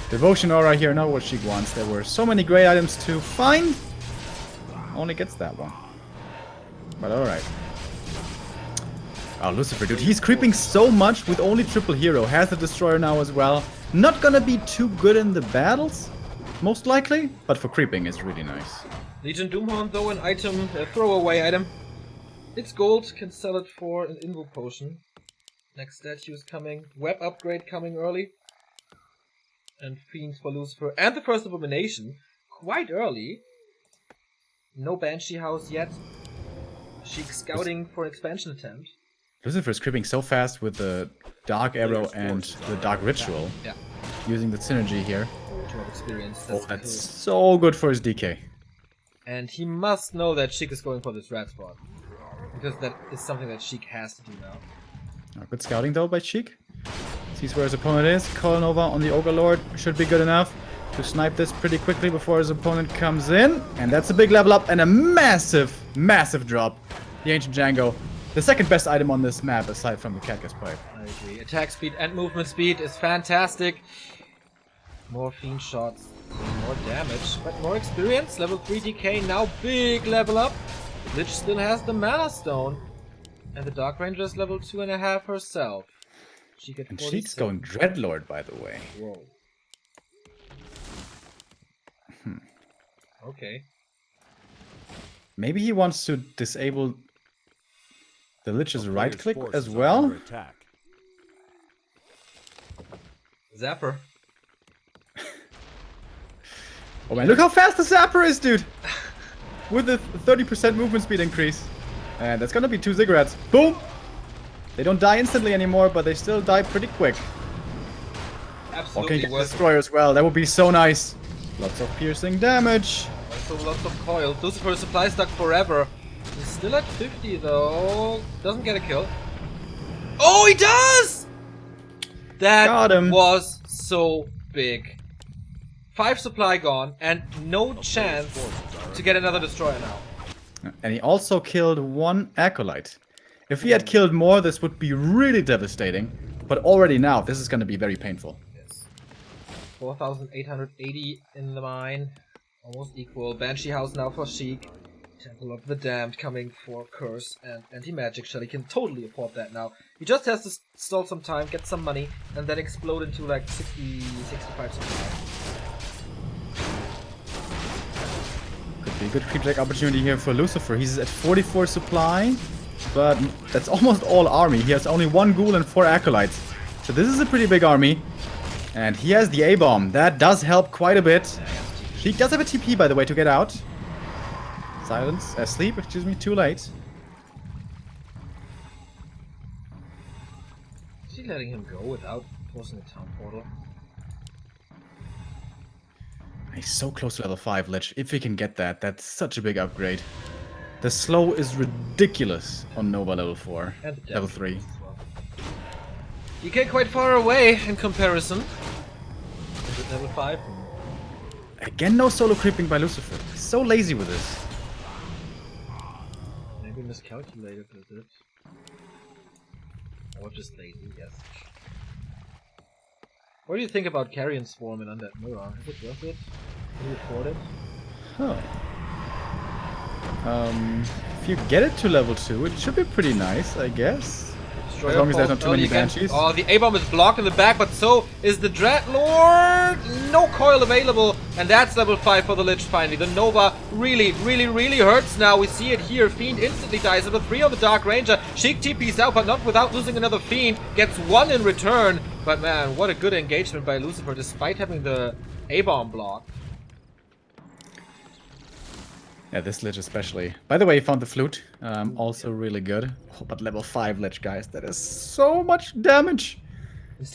Devotion Aura here, not what she wants. There were so many great items to find. Only gets that one. But alright. Oh, Lucifer, dude, he's creeping so much with only triple hero. Has the Destroyer now as well. Not gonna be too good in the battles, most likely, but for creeping it's really nice. Legion Doomhorn, though, an item, a throwaway item. It's gold, can sell it for an Invo Potion. Next statue is coming. Web upgrade coming early. And Fiends for Lucifer. And the first Abomination. Quite early. No Banshee House yet. Sheik scouting for an expansion attempt. Lucifer's creeping so fast with the Dark Arrow and the Dark Ritual. Yeah. Using the synergy here. Too much experience. Oh, that's so good for his DK. And he must know that Sheik is going for this rat spot. Because that is something that Sheik has to do now. Oh, good scouting though by Sheik. Sees where his opponent is. Calling over on the Ogre Lord should be good enough to snipe this pretty quickly before his opponent comes in. And that's a big level up and a massive, massive drop. The Ancient Django. The second best item on this map aside from the Catgus Pipe. I agree. Attack speed and movement speed is fantastic. More Fiend shots, more damage, but more experience. Level 3 DK, now big level up. Lich still has the Mana Stone. And the Dark Ranger is level 2.5 herself. She gets 47. Sheik's going Dreadlord, by the way. Whoa. Okay. Maybe he wants to disable the Lich's A right player's click forces as are well. under attack. Zapper. Oh man, look how fast the Zapper is, dude! With the 30% movement speed increase. And that's gonna be 2 Ziggurats. Boom! They don't die instantly anymore, but they still die pretty quick. Absolutely Okay, worth Destroyer as well. That would be so nice. Lots of piercing damage. Also lots of coil. Lucifer supply stuck forever. He's still at 50 though. Doesn't get a kill. Oh, he does! That Got him. was so big. 5 supply gone and no chance to get another destroyer now. And he also killed 1 Acolyte. If he had killed more, this would be really devastating. But already now, this is going to be very painful. Yes. 4,880 in the mine. Almost equal. Banshee House now for Sheik. Temple of the Damned coming for Curse and Anti-Magic Shell. He can totally afford that now. He just has to stall some time, get some money, and then explode into like 60, 65 supply. Could be a good creep deck opportunity here for Lucifer. He's at 44 supply, but that's almost all army. He has only 1 ghoul and 4 acolytes. So this is a pretty big army. And he has the A-bomb. That does help quite a bit. She does have a TP, by the way, to get out. Silence. Sleep, excuse me, too late. Is he letting him go without forcing a town portal? He's so close to level 5, Lich. If he can get that, that's such a big upgrade. The slow is ridiculous on Nova level 4. And the Level damage 3. as well. You get quite far away in comparison. Is it level 5? Again, no solo creeping by Lucifer. He's so lazy with this. Maybe miscalculated with it. Or just lazy, yes. What do you think about Carrion Swarm and Undead Mirror? Is it worth it? Can you afford it? Huh. If you get it to level 2, it should be pretty nice, I guess. As long as there's not too many Banshees. Oh, the A-bomb is blocked in the back, but so is the Dreadlord! No coil available, and that's level 5 for the Lich finally. The Nova really hurts now. We see it here. Fiend instantly dies. Level 3 on the Dark Ranger. Sheik TP's out, but not without losing another Fiend. Gets 1 in return. But man, what a good engagement by Lucifer, despite having the A-bomb blocked. Yeah, this Lich especially. By the way, he found the flute. Also really good. Oh, but level 5 Lich, guys. That is so much damage.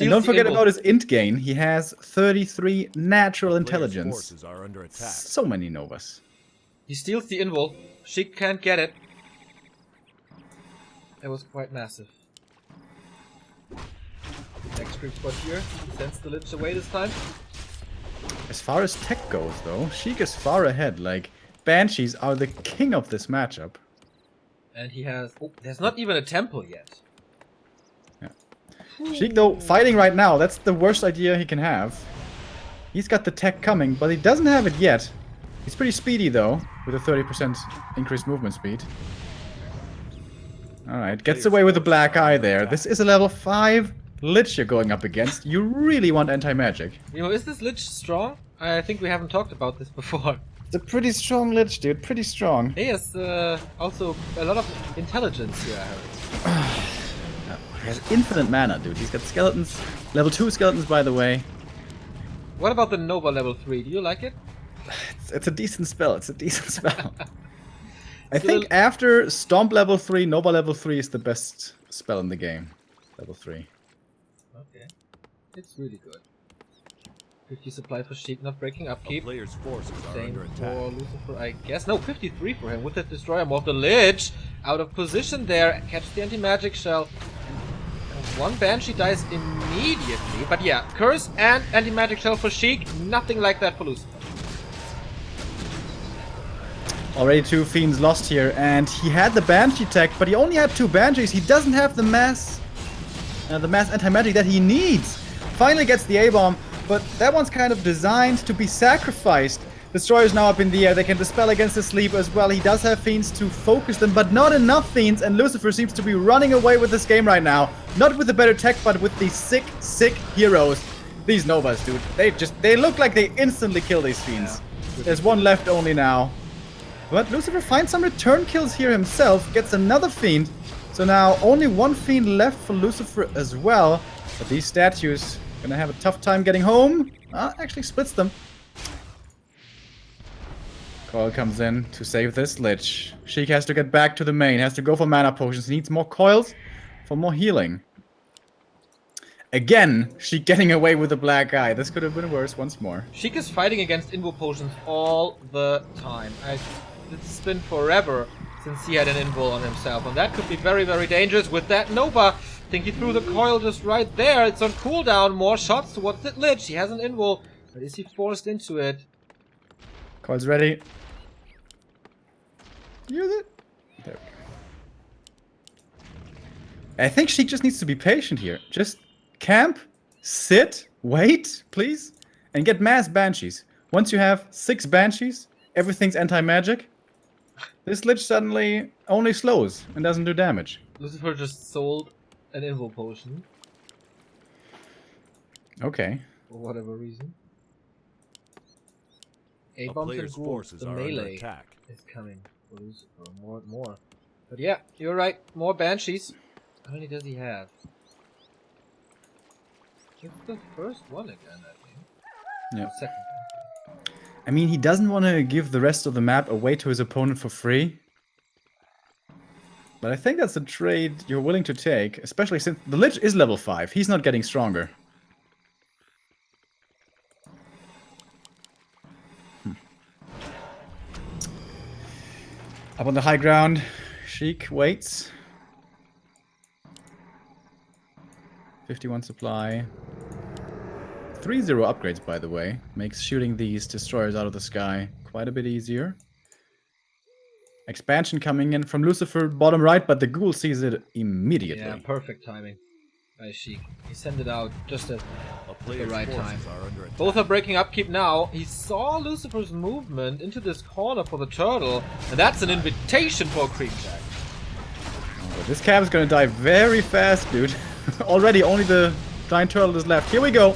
And don't forget about his int gain. He has 33 natural intelligence. Forces are under attack. So many Novas. He steals the invul. Sheik can't get it. It was quite massive. Next creep spot here. Sends the Lich away this time. As far as tech goes, though, Sheik is far ahead. Like, Banshees are the king of this matchup. And he has... Oh, there's not even a temple yet. Yeah. Sheik, though, fighting right now, that's the worst idea he can have. He's got the tech coming, but he doesn't have it yet. He's pretty speedy, though, with a 30% increased movement speed. Alright, gets away with a black eye there. This is a level 5 Lich you're going up against. You really want anti-magic. Remo, is this Lich strong? I think we haven't talked about this before. It's a pretty strong Lich, dude. Pretty strong. He has also a lot of intelligence here, I heard. He has infinite mana, dude. He's got skeletons. Level 2 skeletons, by the way. What about the Nova level 3? Do you like it? It's a decent spell. It's a decent spell. I think after Stomp level 3, Nova level 3 is the best spell in the game. Level 3. Okay. It's really good. 50 supply for Sheik, not breaking A upkeep. player's forces are Same under for attack. Lucifer, I guess. No, 53 for him with the Destroyer of the Lich. Out of position there. Catch the anti-magic shell. And one Banshee dies immediately. But yeah, Curse and anti-magic shell for Sheik. Nothing like that for Lucifer. Already 2 Fiends lost here, and he had the Banshee tech, but he only had 2 Banshees. He doesn't have the mass anti-magic that he needs. Finally gets the A-bomb, but that one's kind of designed to be sacrificed. Destroyer's now up in the air. They can dispel against the sleep as well. He does have Fiends to focus them, but not enough Fiends, and Lucifer seems to be running away with this game right now. Not with the better tech, but with these sick, sick heroes. These Novas, dude. They look like they instantly kill these Fiends. Yeah. There's one left only now. But Lucifer finds some return kills here himself, gets another Fiend. So now only 1 Fiend left for Lucifer as well. But these statues gonna have a tough time getting home. Actually splits them. Coil comes in to save this Lich. Sheik has to get back to the main, has to go for mana potions. He needs more coils for more healing. Again, Sheik getting away with the black eye. This could have been worse once more. Sheik is fighting against Invo potions all the time. It's been forever since he had an Invo on himself, and that could be very, very dangerous with that Nova. I think he threw the coil just right there. It's on cooldown. More shots towards the Lich. He has an Invo, but is he forced into it? Coil's ready. Use it. There we go. I think Sheik just needs to be patient here. Just camp, sit, wait, please, and get mass Banshees. Once you have 6 Banshees, everything's anti-magic. This Lich suddenly only slows and doesn't do damage. Lucifer just sold an Invo potion. Okay. For whatever reason. A A-bombs and player's ghouls, forces the are under melee attack. is coming for Lucifer. More and more. But yeah, you're right. More Banshees. How many does he have? It's the first one again, I think. Yeah. Second. I mean, he doesn't want to give the rest of the map away to his opponent for free. But I think that's a trade you're willing to take, especially since the Lich is level 5. He's not getting stronger. Up on the high ground, Sheik waits. 51 supply. 3-0 upgrades, by the way. Makes shooting these destroyers out of the sky quite a bit easier. Expansion coming in from Lucifer, bottom right, but the ghoul sees it immediately. Yeah, perfect timing by Sheik. He sent it out just at the right time. Both are breaking upkeep now. He saw Lucifer's movement into this corner for the turtle, and that's an invitation for a creep check. Oh, this cab is gonna die very fast, dude. Already only the giant turtle is left. Here we go.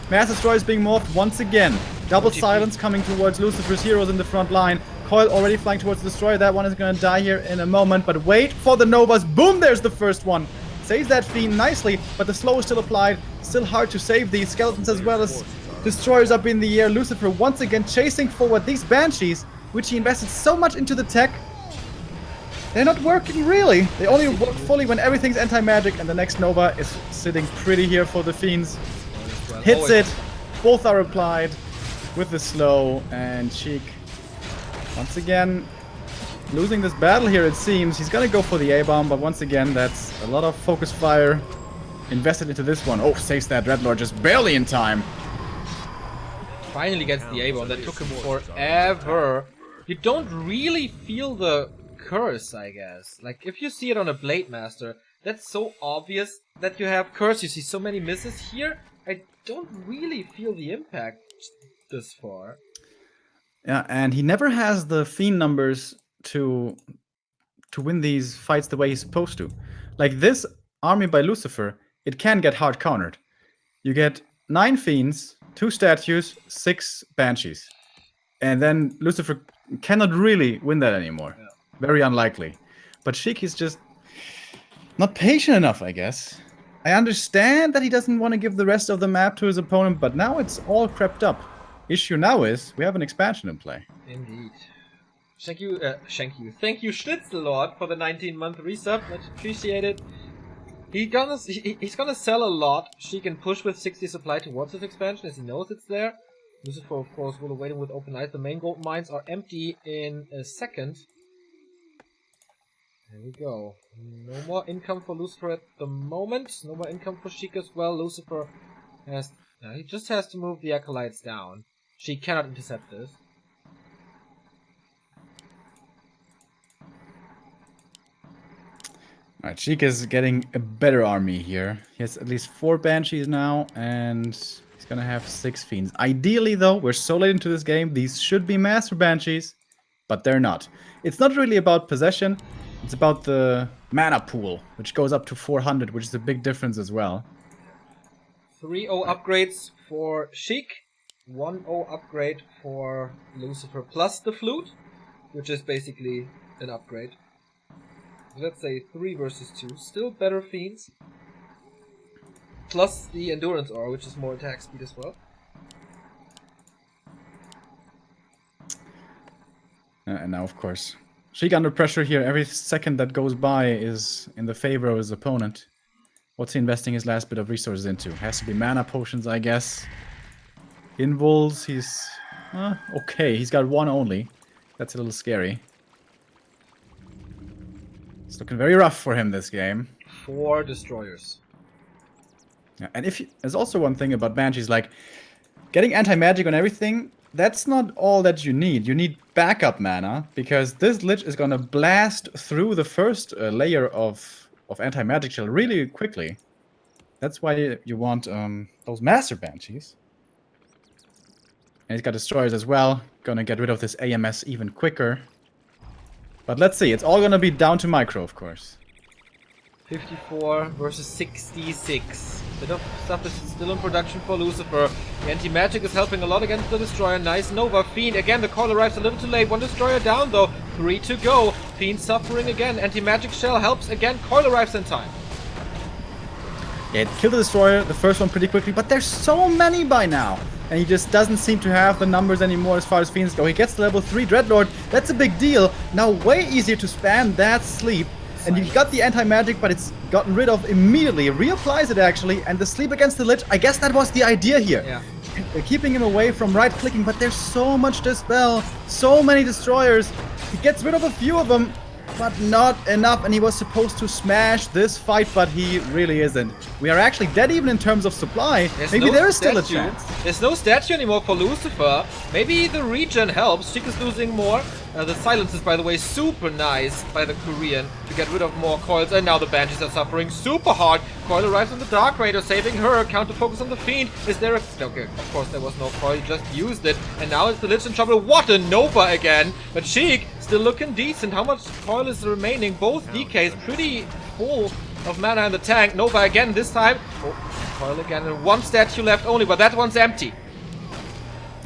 Mass Destroyer is being morphed once again. Double silence coming towards Lucifer's heroes in the front line. Coil already flying towards the Destroyer. That one is gonna die here in a moment, but wait for the Novas. Boom, there's the first one. Saves that Fiend nicely, but the slow is still applied. Still hard to save these skeletons as well as Destroyers up in the air. Lucifer once again chasing forward these Banshees, which he invested so much into the tech. They're not working really. They only work fully when everything's anti-magic, and the next Nova is sitting pretty here for the Fiends. Hits it. Both are applied with the slow, and Sheik once again losing this battle here, it seems. He's gonna go for the A-bomb, but once again, that's a lot of focus fire invested into this one. Oh, saves that Dreadlord just barely in time. Finally gets the A-bomb. That took him forever. You don't really feel the curse, I guess. Like, if you see it on a Blade Master, that's so obvious that you have curse. You see so many misses here. I don't really feel the impact this far. Yeah, and he never has the Fiend numbers to win these fights the way he's supposed to. Like this army by Lucifer, it can get hard countered. You get 9 Fiends, 2 statues, 6 Banshees. And then Lucifer cannot really win that anymore. Yeah. Very unlikely. But Sheik is just not patient enough, I guess. I understand that he doesn't want to give the rest of the map to his opponent, but now it's all crept up. Issue now is we have an expansion in play. Indeed. Thank you, Schnitzel-Lord, for the 19-month resub. Much appreciated. He's gonna sell a lot. She can push with 60 supply towards his expansion, as he knows it's there. Lucifer, of course, will await him with open eyes. The main gold mines are empty in a second. There we go. No more income for Lucifer at the moment. No more income for Sheik as well. Lucifer has... he just has to move the acolytes down. She cannot intercept this. Alright, Sheik is getting a better army here. He has at least 4 Banshees now, and he's gonna have 6 Fiends. Ideally, though, we're so late into this game, these should be Master Banshees, but they're not. It's not really about possession, it's about the mana pool, which goes up to 400, which is a big difference as well. 3-0 upgrades for Sheik, 1-0 upgrade for Lucifer, plus the flute, which is basically an upgrade. Let's say 3 versus 2. Still better Fiends. Plus the Endurance Aura, which is more attack speed as well. And now, of course, Sheik under pressure here. Every second that goes by is in the favor of his opponent. What's he investing his last bit of resources into? Has to be mana potions, I guess. Invuls, he's... okay, he's got 1 only. That's a little scary. It's looking very rough for him this game. 4 destroyers. Yeah, and there's also one thing about Banshees, like getting anti-magic on everything, that's not all that you need. You need backup mana, because this Lich is gonna blast through the first layer of anti-magic shield really quickly. That's why you want those Master Banshees. And he's got destroyers as well. Gonna get rid of this AMS even quicker. But let's see, it's all gonna be down to micro, of course. 54 versus 66. Bit of stuff is still in production for Lucifer. The anti-magic is helping a lot against the destroyer. Nice Nova. Fiend, again, the call arrives a little too late. 1 destroyer down, though. 3 to go. Fiend suffering again. Anti-magic shell helps again. Coil arrives in time. Yeah, it killed the destroyer, the first one, pretty quickly, but there's so many by now. And he just doesn't seem to have the numbers anymore as far as Fiends go. He gets to level 3 Dreadlord. That's a big deal. Now way easier to spam that sleep. And you got the anti-magic, but it's gotten rid of immediately. Reapplies it actually, and the sleep against the Lich, I guess that was the idea here. Yeah. Keeping him away from right-clicking, but there's so much Dispel, so many destroyers. He gets rid of a few of them, but not enough, and he was supposed to smash this fight, but he really isn't. We are actually dead even in terms of supply. Maybe there is still a chance. There's no statue anymore for Lucifer. Maybe the regen helps. Sheik is losing more. The silence is, by the way, super nice by the Korean to get rid of more coils. And now the Banshees are suffering super hard. Coil arrives on the Dark Raider, saving her. Counter focus on the Fiend. Is there a... Okay, of course there was no coil. He just used it. And now it's the Lich in trouble. What a Nova again. But Sheik still looking decent. How much coil is remaining? Both DKs pretty full of mana in the tank. Nova again this time. Oh, coil again. And 1 statue left only, but that one's empty.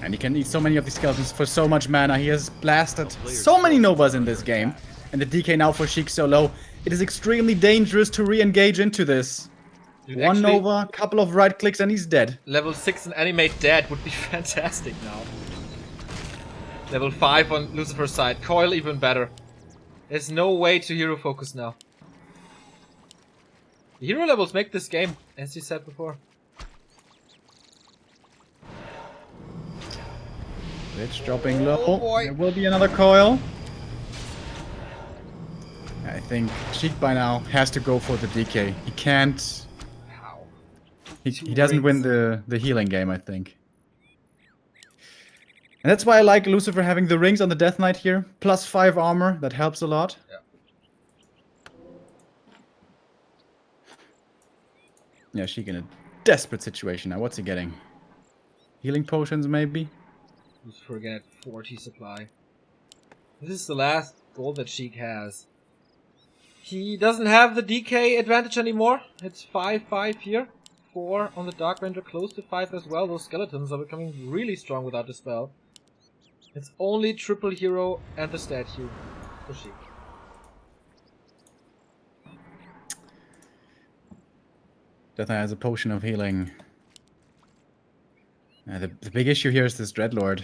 And he can eat so many of these skeletons for so much mana. He has blasted so many Novas in this game. And the DK now for Sheik so low. It is extremely dangerous to re-engage into this. Dude, 1 Nova, couple of right clicks, and he's dead. Level 6 and animate dead would be fantastic now. Level 5 on Lucifer's side. Coil even better. There's no way to hero focus now. The hero levels make this game, as you said before. Lich dropping low. Oh boy. There will be another coil. I think Sheik by now has to go for the DK. He can't... How? He doesn't win the healing game, I think. And that's why I like Lucifer having the rings on the Death Knight here. Plus 5 armor, that helps a lot. Yeah, Sheik in a desperate situation now. What's he getting? Healing potions, maybe? Lucifer again at 40 supply. This is the last gold that Sheik has. He doesn't have the DK advantage anymore. It's 5-5 here. 4 on the Dark Ranger, close to 5 as well. Those skeletons are becoming really strong without the spell. It's only triple hero and the statue for Sheik. Death Knight has a potion of healing. The big issue here is this Dreadlord.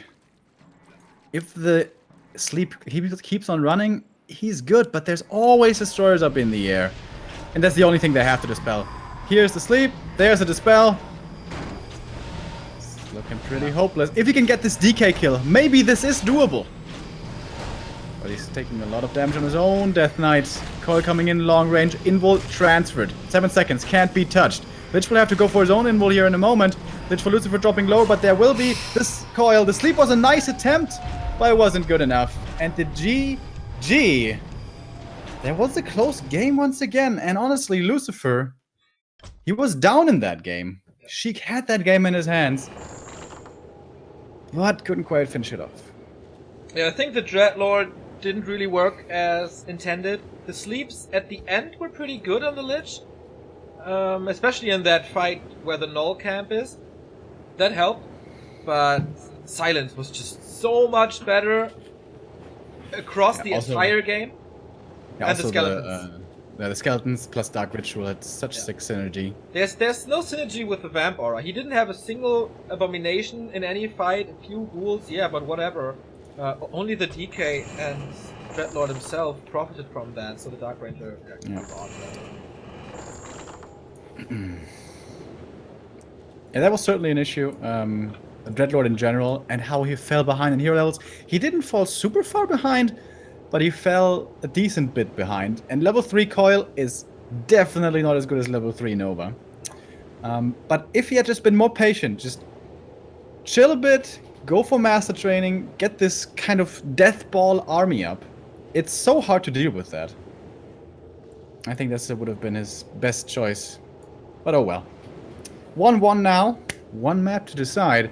If the sleep keeps on running, he's good, but there's always destroyers up in the air. And that's the only thing they have to dispel. Here's the sleep, there's a dispel. It's looking pretty hopeless. If he can get this DK kill, maybe this is doable. But he's taking a lot of damage on his own. Death Knight, coil coming in long range, invul transferred. 7 seconds, can't be touched. Lich will have to go for his own invul here in a moment. Lich for Lucifer dropping low, but there will be this coil. The sleep was a nice attempt, but it wasn't good enough. And the GG. There was a close game once again. And honestly, Lucifer, he was down in that game. Sheik had that game in his hands, but couldn't quite finish it off. Yeah, I think the Dreadlord didn't really work as intended. The sleeps at the end were pretty good on the Lich. Especially in that fight where the Null camp is. That helped. But Silence was just so much better across the entire game. Yeah, and the Skeletons. The Skeletons plus Dark Ritual had such sick synergy. There's no synergy with the Vamp Aura. He didn't have a single Abomination in any fight. A few ghouls, yeah, but whatever. Only the DK and Dreadlord himself profited from that, so the Dark Ranger Yeah, that was certainly an issue. Dreadlord in general, and how he fell behind in hero levels. He didn't fall super far behind, but he fell a decent bit behind. And level 3 Coil is definitely not as good as level 3 Nova. But if he had just been more patient, just chill a bit, go for master training, get this kind of death ball army up. It's so hard to deal with that. I think that would have been his best choice. But oh well. 1-1 now. One map to decide.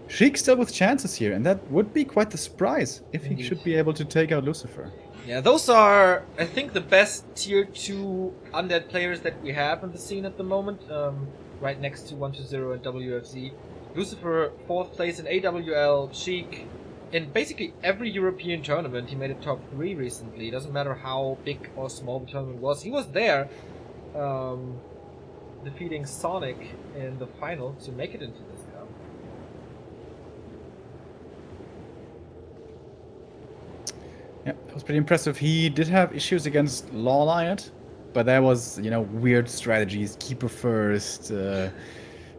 Sheik still with chances here, and that would be quite the surprise if he should be able to take out Lucifer. Yeah, those are, I think, the best tier 2 undead players that we have in the scene at the moment. Right next to 1-0 and WFZ. Lucifer, 4th place in AWL. Sheik, in basically every European tournament, he made a top 3 recently. Doesn't matter how big or small the tournament was. He was there, defeating Sonic in the final to make it into this cup. Yeah, that was pretty impressive. He did have issues against Law Liot, but that was, you know, weird strategies. Keeper first,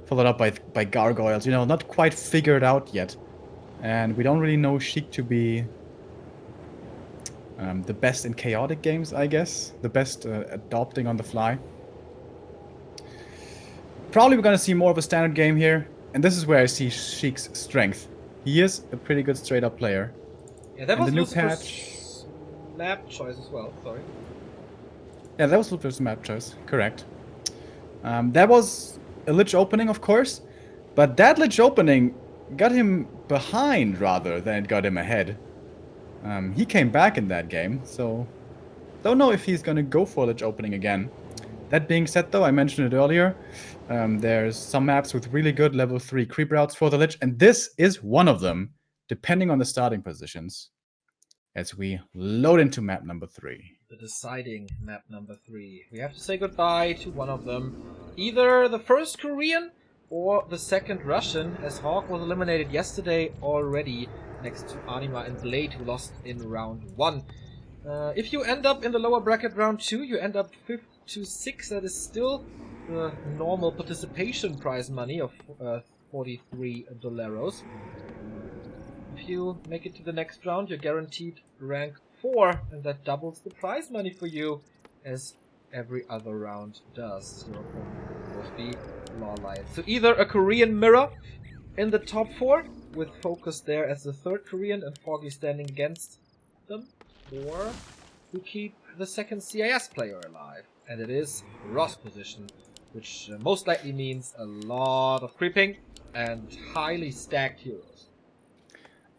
followed up by gargoyles. You know, not quite figured out yet. And we don't really know Sheik to be the best in chaotic games, I guess. The best adopting on the fly. Probably we're going to see more of a standard game here. And this is where I see Sheik's strength. He is a pretty good straight-up player. Yeah, that and was the new Lucifer's patch. map choice as well, sorry. Yeah, that was Lucifer's map choice, correct. That was a Lich opening, of course. But that Lich opening got him behind rather than it got him ahead. He came back in that game, so don't know if he's going to go for a Lich opening again. That being said, though, I mentioned it earlier, there's some maps with really good level 3 creep routes for the Lich, and this is one of them, depending on the starting positions, as we load into map number 3. The deciding map number 3. We have to say goodbye to one of them. Either the first Korean or the second Russian, as Hawk was eliminated yesterday already next to Anima and Blade, who lost in round 1. If you end up in the lower bracket round 2, you end up 5th to 6. That is still the normal participation prize money of 43 doleros. If you make it to the next round, you're guaranteed rank 4, and that doubles the prize money for you, as every other round does. Your opponent will be Law Lion. So either a Korean mirror in the top 4, with Focus there as the third Korean and Foggy standing against them, or you keep the second CIS player alive, and it is Ross position, which most likely means a lot of creeping and highly stacked heroes.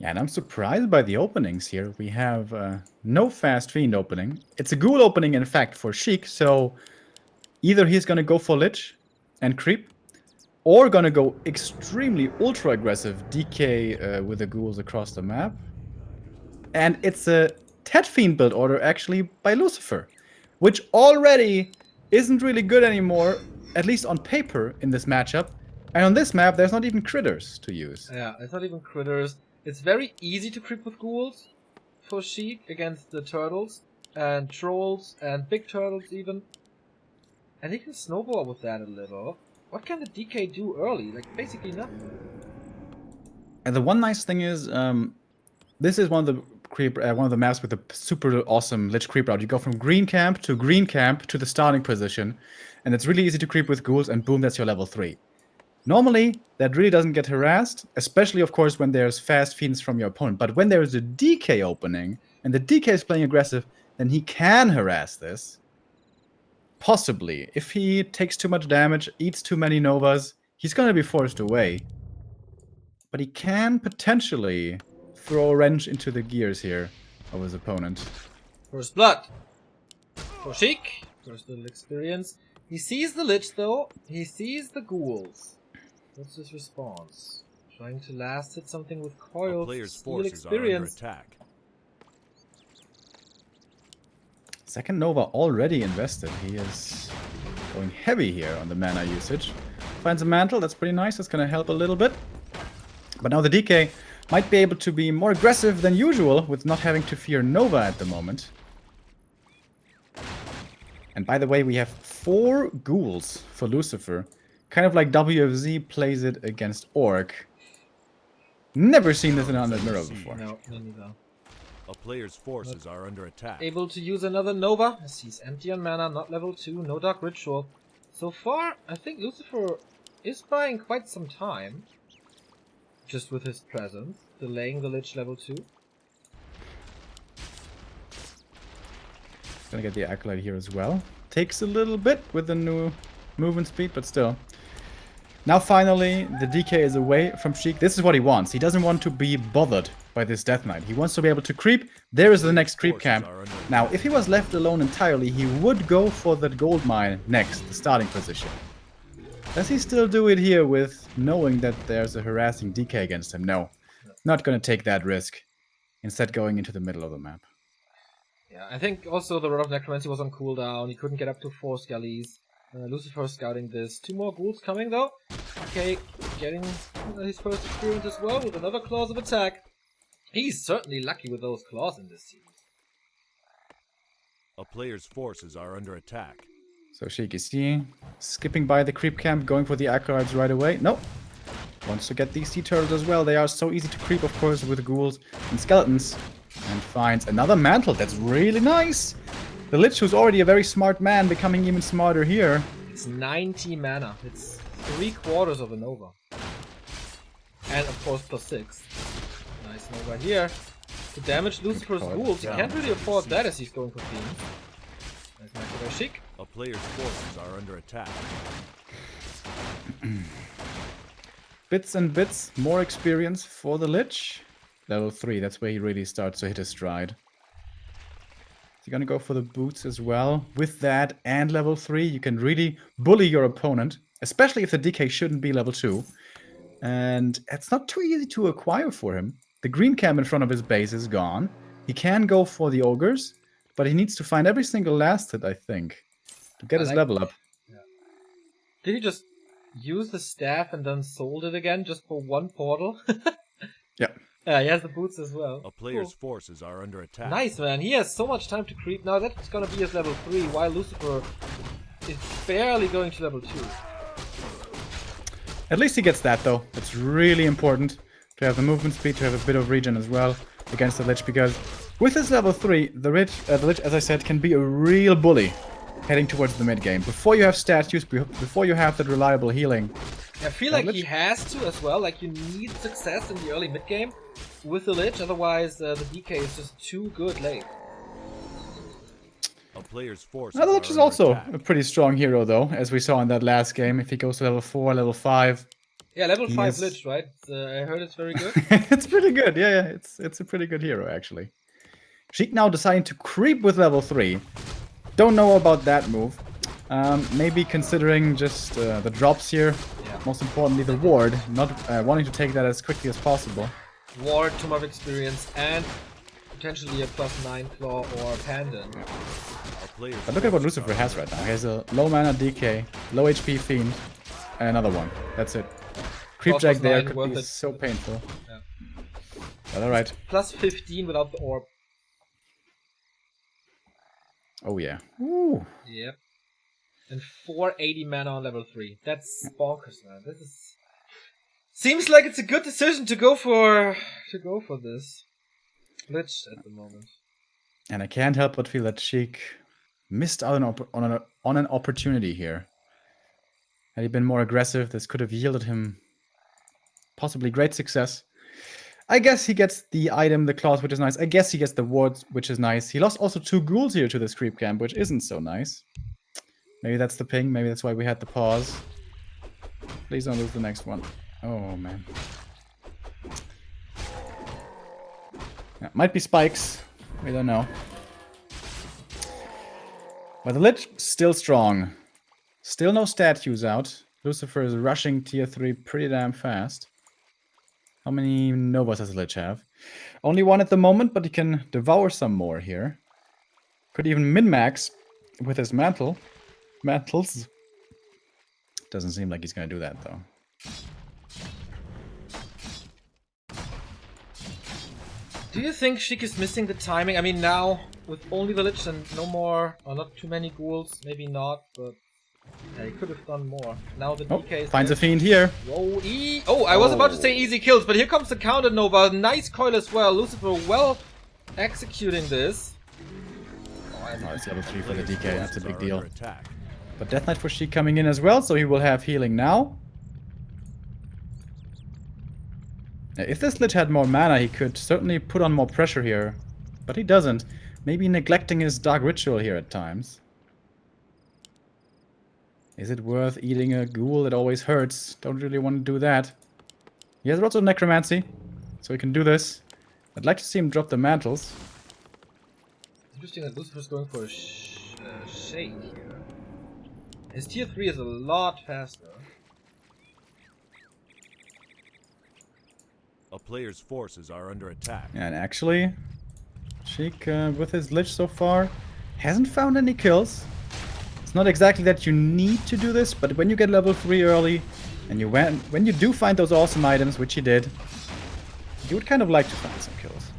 Yeah, and I'm surprised by the openings here. We have no Fast Fiend opening. It's a Ghoul opening, in fact, for Sheik, so either he's going to go for Lich and creep, or going to go extremely ultra aggressive DK with the Ghouls across the map. And it's a Tet Fiend build order, actually, by Lucifer, which already isn't really good anymore at least on paper, in this matchup. And on this map, there's not even critters to use. Yeah, it's not even critters. It's very easy to creep with ghouls for Sheik against the turtles and trolls and big turtles even. And he can snowball with that a little. What can the DK do early? Like, basically nothing. And the one nice thing is, this is one of the maps with a super awesome Lich creep route. You go from green camp to the starting position, and it's really easy to creep with ghouls, and boom, that's your level 3. Normally, that really doesn't get harassed, especially, of course, when there's fast fiends from your opponent. But when there is a DK opening, and the DK is playing aggressive, then he can harass this. Possibly. If he takes too much damage, eats too many Novas, he's going to be forced away. But he can potentially throw a wrench into the gears here of his opponent. First blood. For Sheik. First little experience. He sees the Lich though. He sees the ghouls. What's his response? Trying to last hit something with coils. Player's Steal forces are under experience. attack. Second Nova already invested. He is going heavy here on the mana usage. Finds a mantle, that's pretty nice. That's going to help a little bit. But now the DK might be able to be more aggressive than usual with not having to fear Nova at the moment. And by the way, we have 4 ghouls for Lucifer. Kind of like WFZ plays it against Orc. Never seen this in an mirror before. No, me neither. A player's forces are under attack. Able to use another Nova, as he's empty on mana, not level 2, no Dark Ritual. So far, I think Lucifer is buying quite some time. Just with his presence, delaying the Lich level 2. Gonna get the Acolyte here as well. Takes a little bit with the new movement speed, but still. Now finally, the DK is away from Sheik. This is what he wants. He doesn't want to be bothered by this Death Knight. He wants to be able to creep. There is the next creep camp. Now, if he was left alone entirely, he would go for that gold mine next, the starting position. Does he still do it here with knowing that there's a harassing DK against him? No. Not going to take that risk. Instead going into the middle of the map. Yeah, I think also the Rod of Necromancy was on cooldown. He couldn't get up to 4 skellies. Lucifer scouting this. 2 more ghouls coming though. Okay, getting his first experience as well with another claws of attack. He's certainly lucky with those claws in this series. A player's forces are under attack. So Sheik is here, skipping by the creep camp, going for the Acolytes right away. Nope. Wants to get these sea turtles as well. They are so easy to creep, of course, with ghouls and skeletons. And finds another mantle. That's really nice. The Lich, who's already a very smart man, becoming even smarter here. It's 90 mana. It's 3/4 of a Nova. And of course plus 6. Nice Nova here. To damage Lucifer's ghouls. He can't really afford that as he's going for Fiends. Nice Macro by Sheik. A player's forces are under attack. Bits and bits, more experience for the Lich. Level 3, that's where he really starts to hit his stride. So you're gonna go for the boots as well. With that and level 3, you can really bully your opponent, especially if the DK shouldn't be level 2. And it's not too easy to acquire for him. The green camp in front of his base is gone. He can go for the ogres, but he needs to find every single last hit, I think, to get his level up. Yeah. Did he just use the staff and then sold it again just for 1 portal? Yeah. Yeah, he has the boots as well. A player's forces are under attack. Nice, man. He has so much time to creep now. That's gonna be his level 3, while Lucifer is barely going to level 2. At least he gets that, though. It's really important to have the movement speed, to have a bit of regen as well against the Lich, because with his level 3, the Lich, as I said, can be a real bully heading towards the mid-game. Before you have statues, before you have that reliable healing. I feel like he has to as well. Like, you need success in the early mid-game with the Lich, otherwise the DK is just too good late. A player's force. Now, the Lich is also a pretty strong hero, though, as we saw in that last game. If he goes to level 4, level 5. Yeah, level 5 Lich, right? I heard it's very good. It's pretty good, yeah. It's a pretty good hero, actually. Sheik now deciding to creep with level 3. Don't know about that move. Maybe considering just the drops here. Yeah. Most importantly, the ward. Not wanting to take that as quickly as possible. Ward, Tomb of Experience, and potentially a +9 claw or pendant. But look at what Lucifer has right now. He has a low mana DK, Low HP Fiend. And another one. That's it. Creep Cross Jack was there nine, could worth be it. so painful. Yeah. But alright. Plus 15 without the orb. Oh yeah. Ooh. Yep. And 480 mana on level 3. That's bonkers, man. This is... Seems like it's a good decision to go for this. Glitch at the moment. And I can't help but feel that Sheik missed out on an opportunity here. Had he been more aggressive, this could have yielded him possibly great success. I guess he gets the item, the claws, which is nice. I guess he gets the wards, which is nice. He lost also 2 ghouls here to this creep camp, which isn't so nice. Maybe that's the ping. Maybe that's why we had the pause. Please don't lose the next one. Oh, man. Yeah, might be spikes. We don't know. But the Lich still strong. Still no statues out. Lucifer is rushing tier 3 pretty damn fast. How many Novas does the Lich have? Only 1 at the moment, but he can devour some more here. Could even min-max with his mantles. Doesn't seem like he's gonna do that, though. Do you think Sheik is missing the timing? I mean, now, with only the Lich and no more, or not too many ghouls, maybe not, but yeah, he could have done more. Now the DK is finds there. a fiend here. Whoa, Oh, I was about to say easy kills, but here comes the counter Nova. Nice coil as well. Lucifer well executing this. Oh, it's level 3 for the DK, that's a big Are deal. under attack. But Death Knight for Sheik coming in as well, so he will have healing now. Now, if this Lich had more mana, he could certainly put on more pressure here. But he doesn't. Maybe neglecting his Dark Ritual here at times. Is it worth eating a ghoul? It always hurts. Don't really want to do that. He has lots of Necromancy, so he can do this. I'd like to see him drop the mantles. Interesting that Lucifer's going for a Sheik here. His tier 3 is a lot faster. A player's forces are under attack. And actually, Sheik, with his Lich so far, hasn't found any kills. It's not exactly that you need to do this, but when you get level 3 early, and when you do find those awesome items, which he did, you would kind of like to find some kills.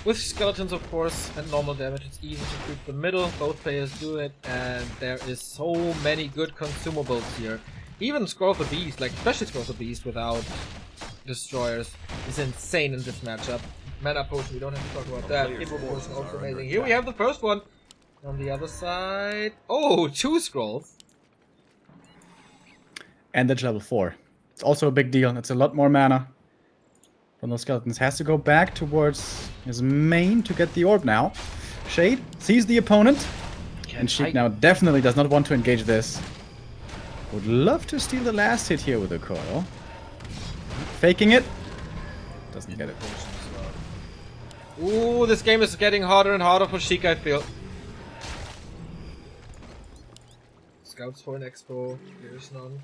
With skeletons, of course, and normal damage, it's easy to creep the middle. Both players do it, and there is so many good consumables here. Even Scroll of the Beast, like especially Scroll of the Beast without destroyers, is insane in this matchup. Mana potion, we don't have to talk about that. Hero potion also amazing. Here we have the first one. On the other side, oh, 2 scrolls. And that's level 4. It's also a big deal. It's a lot more mana from those skeletons. Has to go back towards his main to get the orb now. Shade sees the opponent. And Sheik now definitely does not want to engage this. Would love to steal the last hit here with a coil. Faking it. Doesn't get it. Ooh, this game is getting harder and harder for Sheik, I feel. Scouts for an expo. There's none.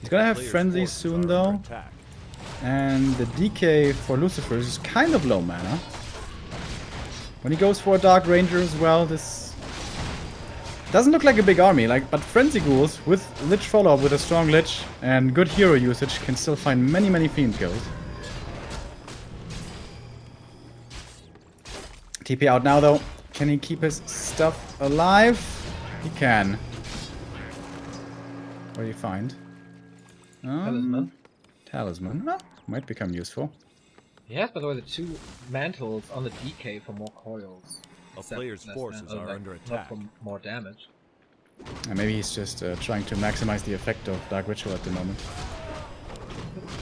He's gonna have Frenzy soon though. And the DK for Lucifer is kind of low mana. When he goes for a Dark Ranger as well, this doesn't look like a big army, but Frenzy Ghouls with Lich follow-up with a strong Lich and good hero usage can still find many Fiend kills. TP out now though. Can he keep his stuff alive? He can. What do you find? Talisman. Talisman. Huh? Might become useful. He has, by the way, the 2 mantles on the DK for more coils. A player's forces are under Not attack. for more damage. And maybe he's just trying to maximize the effect of Dark Ritual at the moment.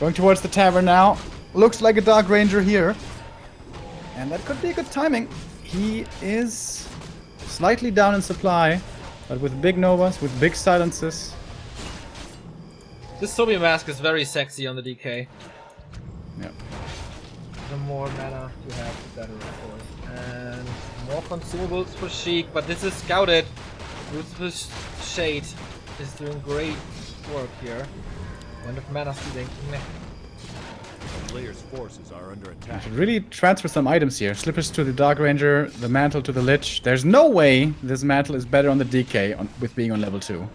Going towards the tavern now. Looks like a Dark Ranger here. And that could be good timing. He is slightly down in supply, but with big Novas, with big silences. This Sobi mask is very sexy on the DK. Yep. The more mana you have, the better, of course. And more consumables for Sheik, but this is scouted. Lucifer's Shade is doing great work here. End of mana stealing. Meh. Player's forces are under I attack. should really transfer some items here. Slippers to the Dark Ranger, the Mantle to the Lich. There's no way this Mantle is better on the DK with being on level 2.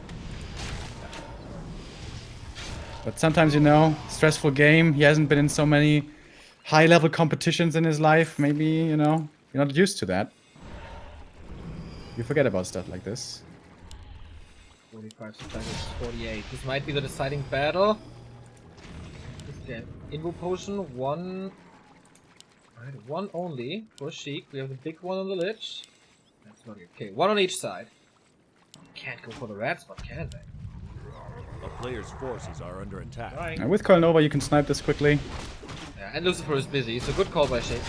But sometimes, you know, stressful game. He hasn't been in so many high-level competitions in his life. Maybe, you know, you're not used to that. You forget about stuff like this. 45 supplies is 48. This might be the deciding battle. Okay. Invo potion, one. Right, one only for Sheik. We have the big one on the Lich. That's not okay. One on each side. Can't go for the rat spot, can they? A player's forces are under attack. Trying. And with Coil Nova, you can snipe this quickly. Yeah, and Lucifer is busy, so good call by Sheik.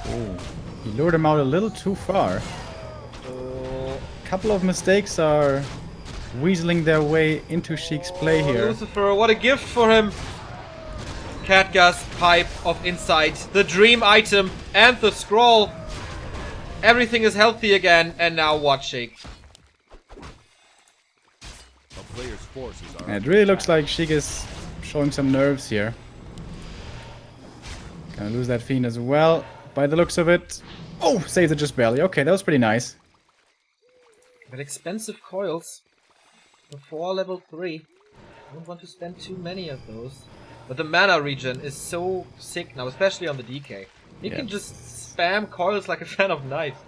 Oh, he lured him out a little too far. So, A couple of mistakes are weaseling their way into Sheik's play here. Lucifer, what a gift for him! Catgas, Pipe of Insight, the dream item, and the scroll. Everything is healthy again, and now what, Sheik? A player's forces are And it under really attack. looks like Sheik is showing some nerves here. Gonna lose that Fiend as well, by the looks of it. Oh, saves it just barely. Okay, that was pretty nice. But expensive coils. Before level 3. I don't want to spend too many of those. But the mana regen is so sick now, especially on the DK. You can just spam coils like a fan of knives.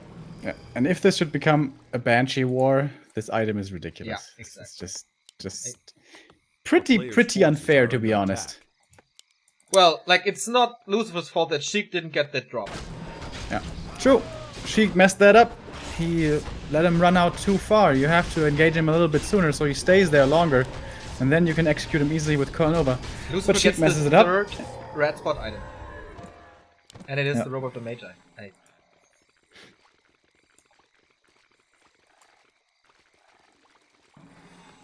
Yeah. And if this should become a Banshee war, this item is ridiculous. Yeah, exactly. It's just pretty unfair, to be honest. Well, like, it's not Lucifer's fault that Sheik didn't get that drop. Yeah, true. Sheik messed that up. He let him run out too far. You have to engage him a little bit sooner so he stays there longer. And then you can execute him easily with Coil Nova. Lucifer But Sheik gets messes the it up. third red spot item. And it is Yeah. the Robe of the Magi. Hey.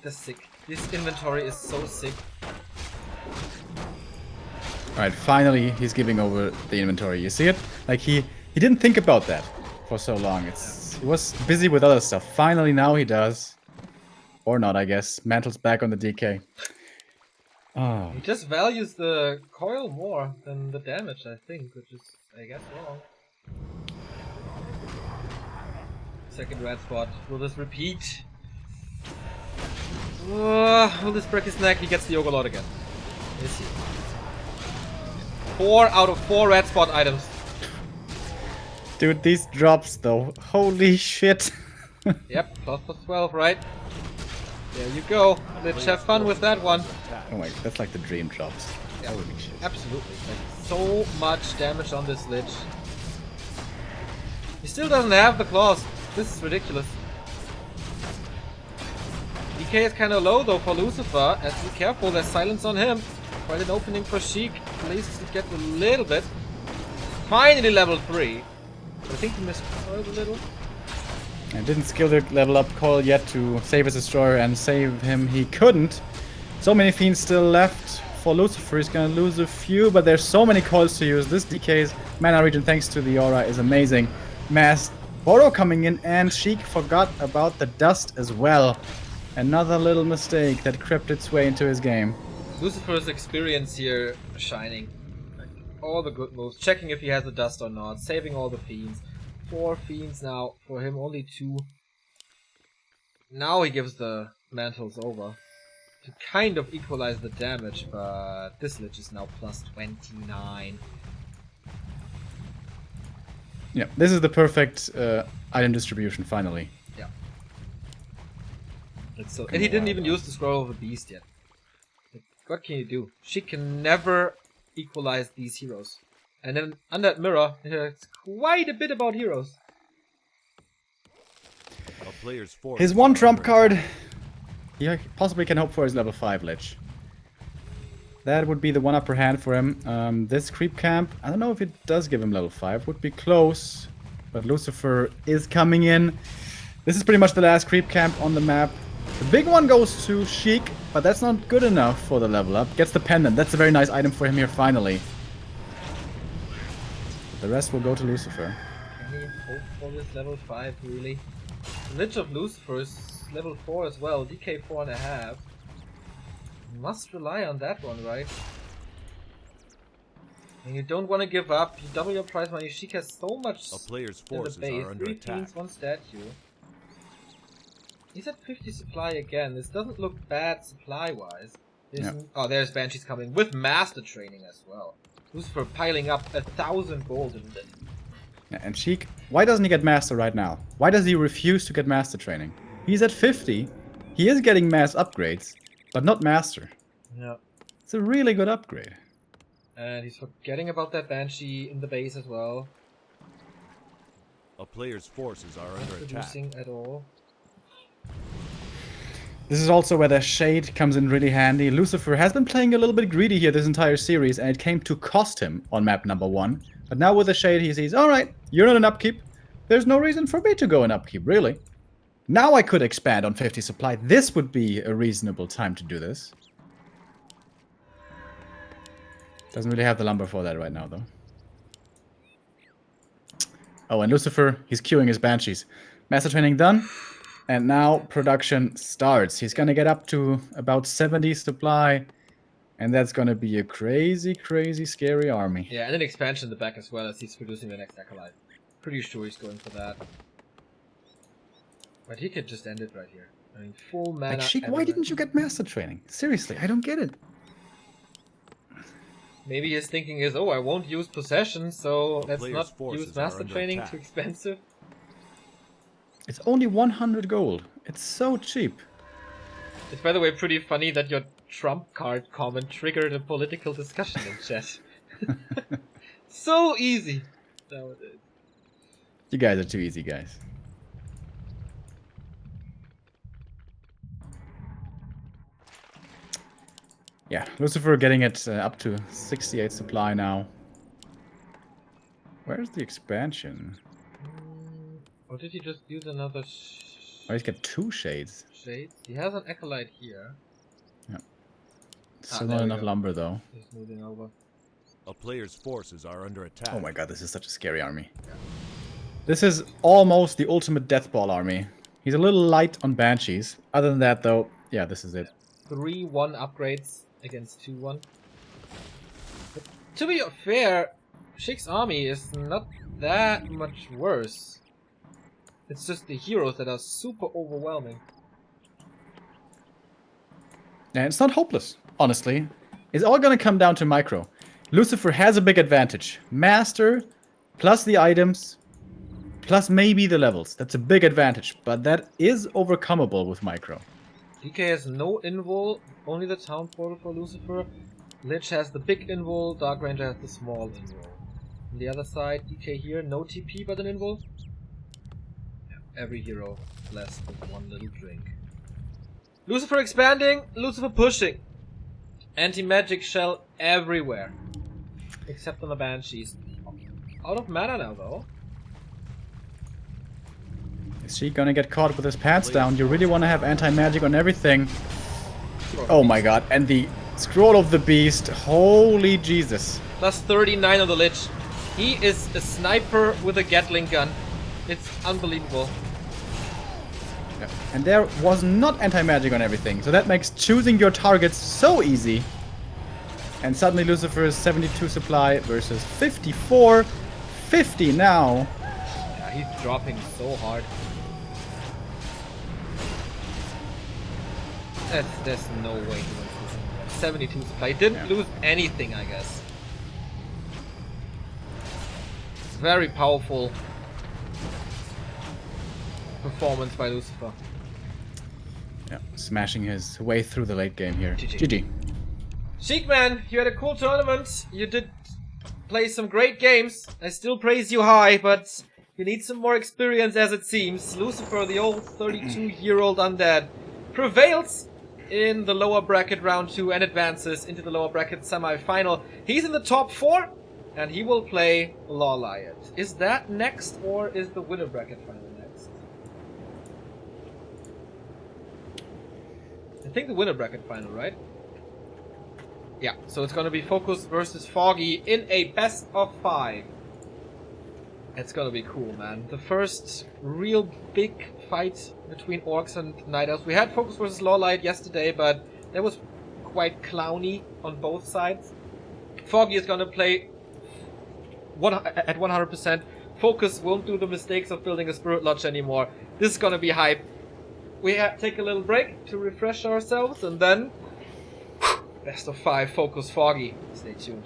That's sick. This inventory is so sick. Alright, finally he's giving over the inventory. You see it? Like he didn't think about that for so long. He was busy with other stuff. Finally now he does. Or not, I guess. Mantle's back on the DK. Oh. He just values the coil more than the damage, I think, which is, I guess, wrong. Second red spot. Will this repeat? Will this break his neck? He gets the Ogolot again. Is he? 4 out of 4 red spot items. Dude, these drops though. Holy shit. Yep, plus 12, right? There you go. Let's have fun with that one. Oh my, that's like the dream drops. Yeah, Holy shit. absolutely. Like, so much damage on this Lich. He still doesn't have the claws. This is ridiculous. DK is kind of low though for Lucifer. Has to be careful, there's silence on him. Quite an opening for Sheik. Places to get a little bit. Finally level 3. I think he missed a little. I didn't skill the level up Coil yet to save his destroyer, and save him he couldn't. So many Fiends still left for Lucifer. He's gonna lose a few, but there's so many coils to use. This DK's mana regen, thanks to the aura, is amazing. Mass Boro coming in, and Sheik forgot about the dust as well. Another little mistake that crept its way into his game. Lucifer's experience here shining. Like, all the good moves. Checking if he has the dust or not. Saving all the Fiends. 4 Fiends now. For him, only 2. Now he gives the mantles over. To kind of equalize the damage, but this Lich is now plus 29. Yeah, this is the perfect item distribution, finally. Yeah. And he didn't even use the Scroll of the Beast yet. Like, what can you do? She can never equalize these heroes. And then on that mirror, it's quite a bit about heroes. A player's forces His one are trump under card, attack. he possibly can hope for his level 5 Lich. That would be the one upper hand for him. This creep camp, I don't know if it does give him level 5. Would be close, but Lucifer is coming in. This is pretty much the last creep camp on the map. The big one goes to Sheik, but that's not good enough for the level up. Gets the pendant. That's a very nice item for him here finally. The rest will go to Lucifer. Can he hope for this level 5, really? The Lich of Lucifer is level 4 as well, DK 4.5. Must rely on that one, right? And you don't want to give up. You double your prize money. Sheik has so much A player's in the forces base. are under 3 attack. fiends, 1 statue. He's at 50 supply again. This doesn't look bad supply-wise. Oh, there's Banshees coming with master training as well. Lucifer piling up 1,000 gold in it. Yeah, and Sheik, why doesn't he get master right now? Why does he refuse to get master training? He's at 50. He is getting mass upgrades, but not master. Yeah. It's a really good upgrade. And he's forgetting about that Banshee in the base as well. A player's forces are Not under attack. producing at all. This is also where the Shade comes in really handy. Lucifer has been playing a little bit greedy here this entire series, and it came to cost him on map number 1. But now with the Shade, he sees, alright, you're not an upkeep. There's no reason for me to go in upkeep, really. Now I could expand on 50 supply. This would be a reasonable time to do this. Doesn't really have the lumber for that right now, though. Oh, and Lucifer, he's queuing his Banshees. Master training done. And now production starts. He's gonna get up to about 70 supply. And that's gonna be a crazy, crazy, scary army. Yeah, and an expansion in the back as well as he's producing the next Acolyte. Pretty sure he's going for that. But he could just end it right here. I mean, full mana. Like, Sheik, why didn't you get master training? Seriously, I don't get it. Maybe his thinking is, oh, I won't use possession, so let's player's not forces use are master under training, attack. too expensive. It's only 100 gold. It's so cheap. It's, by the way, pretty funny that your trump card comment triggered a political discussion in chat. So easy nowadays. You guys are too easy, guys. Yeah, Lucifer getting it up to 68 supply now. Where's the expansion? Or did he just use another Oh, he's got 2 shades. shade? He has an Acolyte here. Still there not we enough go. lumber, though. He's moving over. A player's forces are under attack. Oh my god, this is such a scary army. This is almost the ultimate death ball army. He's a little light on Banshees. Other than that, though, yeah, this is it. 3-1 upgrades against 2-1. But to be fair, Sheik's army is not that much worse. It's just the heroes that are super overwhelming. And it's not hopeless, honestly. It's all gonna come down to micro. Lucifer has a big advantage. Master, plus the items, plus maybe the levels. That's a big advantage, but that is overcomable with micro. DK has no invul, only the town portal for Lucifer. Lich has the big invul, Dark Ranger has the small invul. On the other side, DK here, no TP but an invul. Every hero blessed with one little drink. Lucifer expanding, Lucifer pushing. Anti-magic shell everywhere. Except on the Banshees. Out of mana now though. Is she gonna get caught with his pants down? You really want to have anti-magic on everything. Oh my god, and the Scroll of the Beast. Holy Jesus. Plus 39 on the Lich. He is a sniper with a Gatling gun. It's unbelievable. Yeah. And there was not anti-magic on everything, so that makes choosing your targets so easy. And suddenly Lucifer's 72 supply versus 54. 50 now. Yeah, he's dropping so hard. There's no way he wins this. 72 supply. He didn't lose anything, I guess. It's very powerful performance by Lucifer. Yeah, smashing his way through the late game here. GG. GG. Sheik, man, you had a cool tournament. You did play some great games. I still praise you high, but you need some more experience as it seems. Lucifer, the old 32-year-old undead, prevails in the lower bracket round 2 and advances into the lower bracket semi-final. He's in the top 4 and he will play Lawliot. Is that next or is the winner bracket final next? I think the winner bracket final, right? Yeah, so it's gonna be Focus versus Foggy in a best of 5. It's gonna be cool, man. The first real big fight between Orcs and Night Elves. We had Focus versus Lawlight yesterday, but that was quite clowny on both sides. Foggy is gonna play at 100%. Focus won't do the mistakes of building a Spirit Lodge anymore. This is gonna be hype. We take a little break to refresh ourselves, and then best of 5 Focus Foggy. Stay tuned.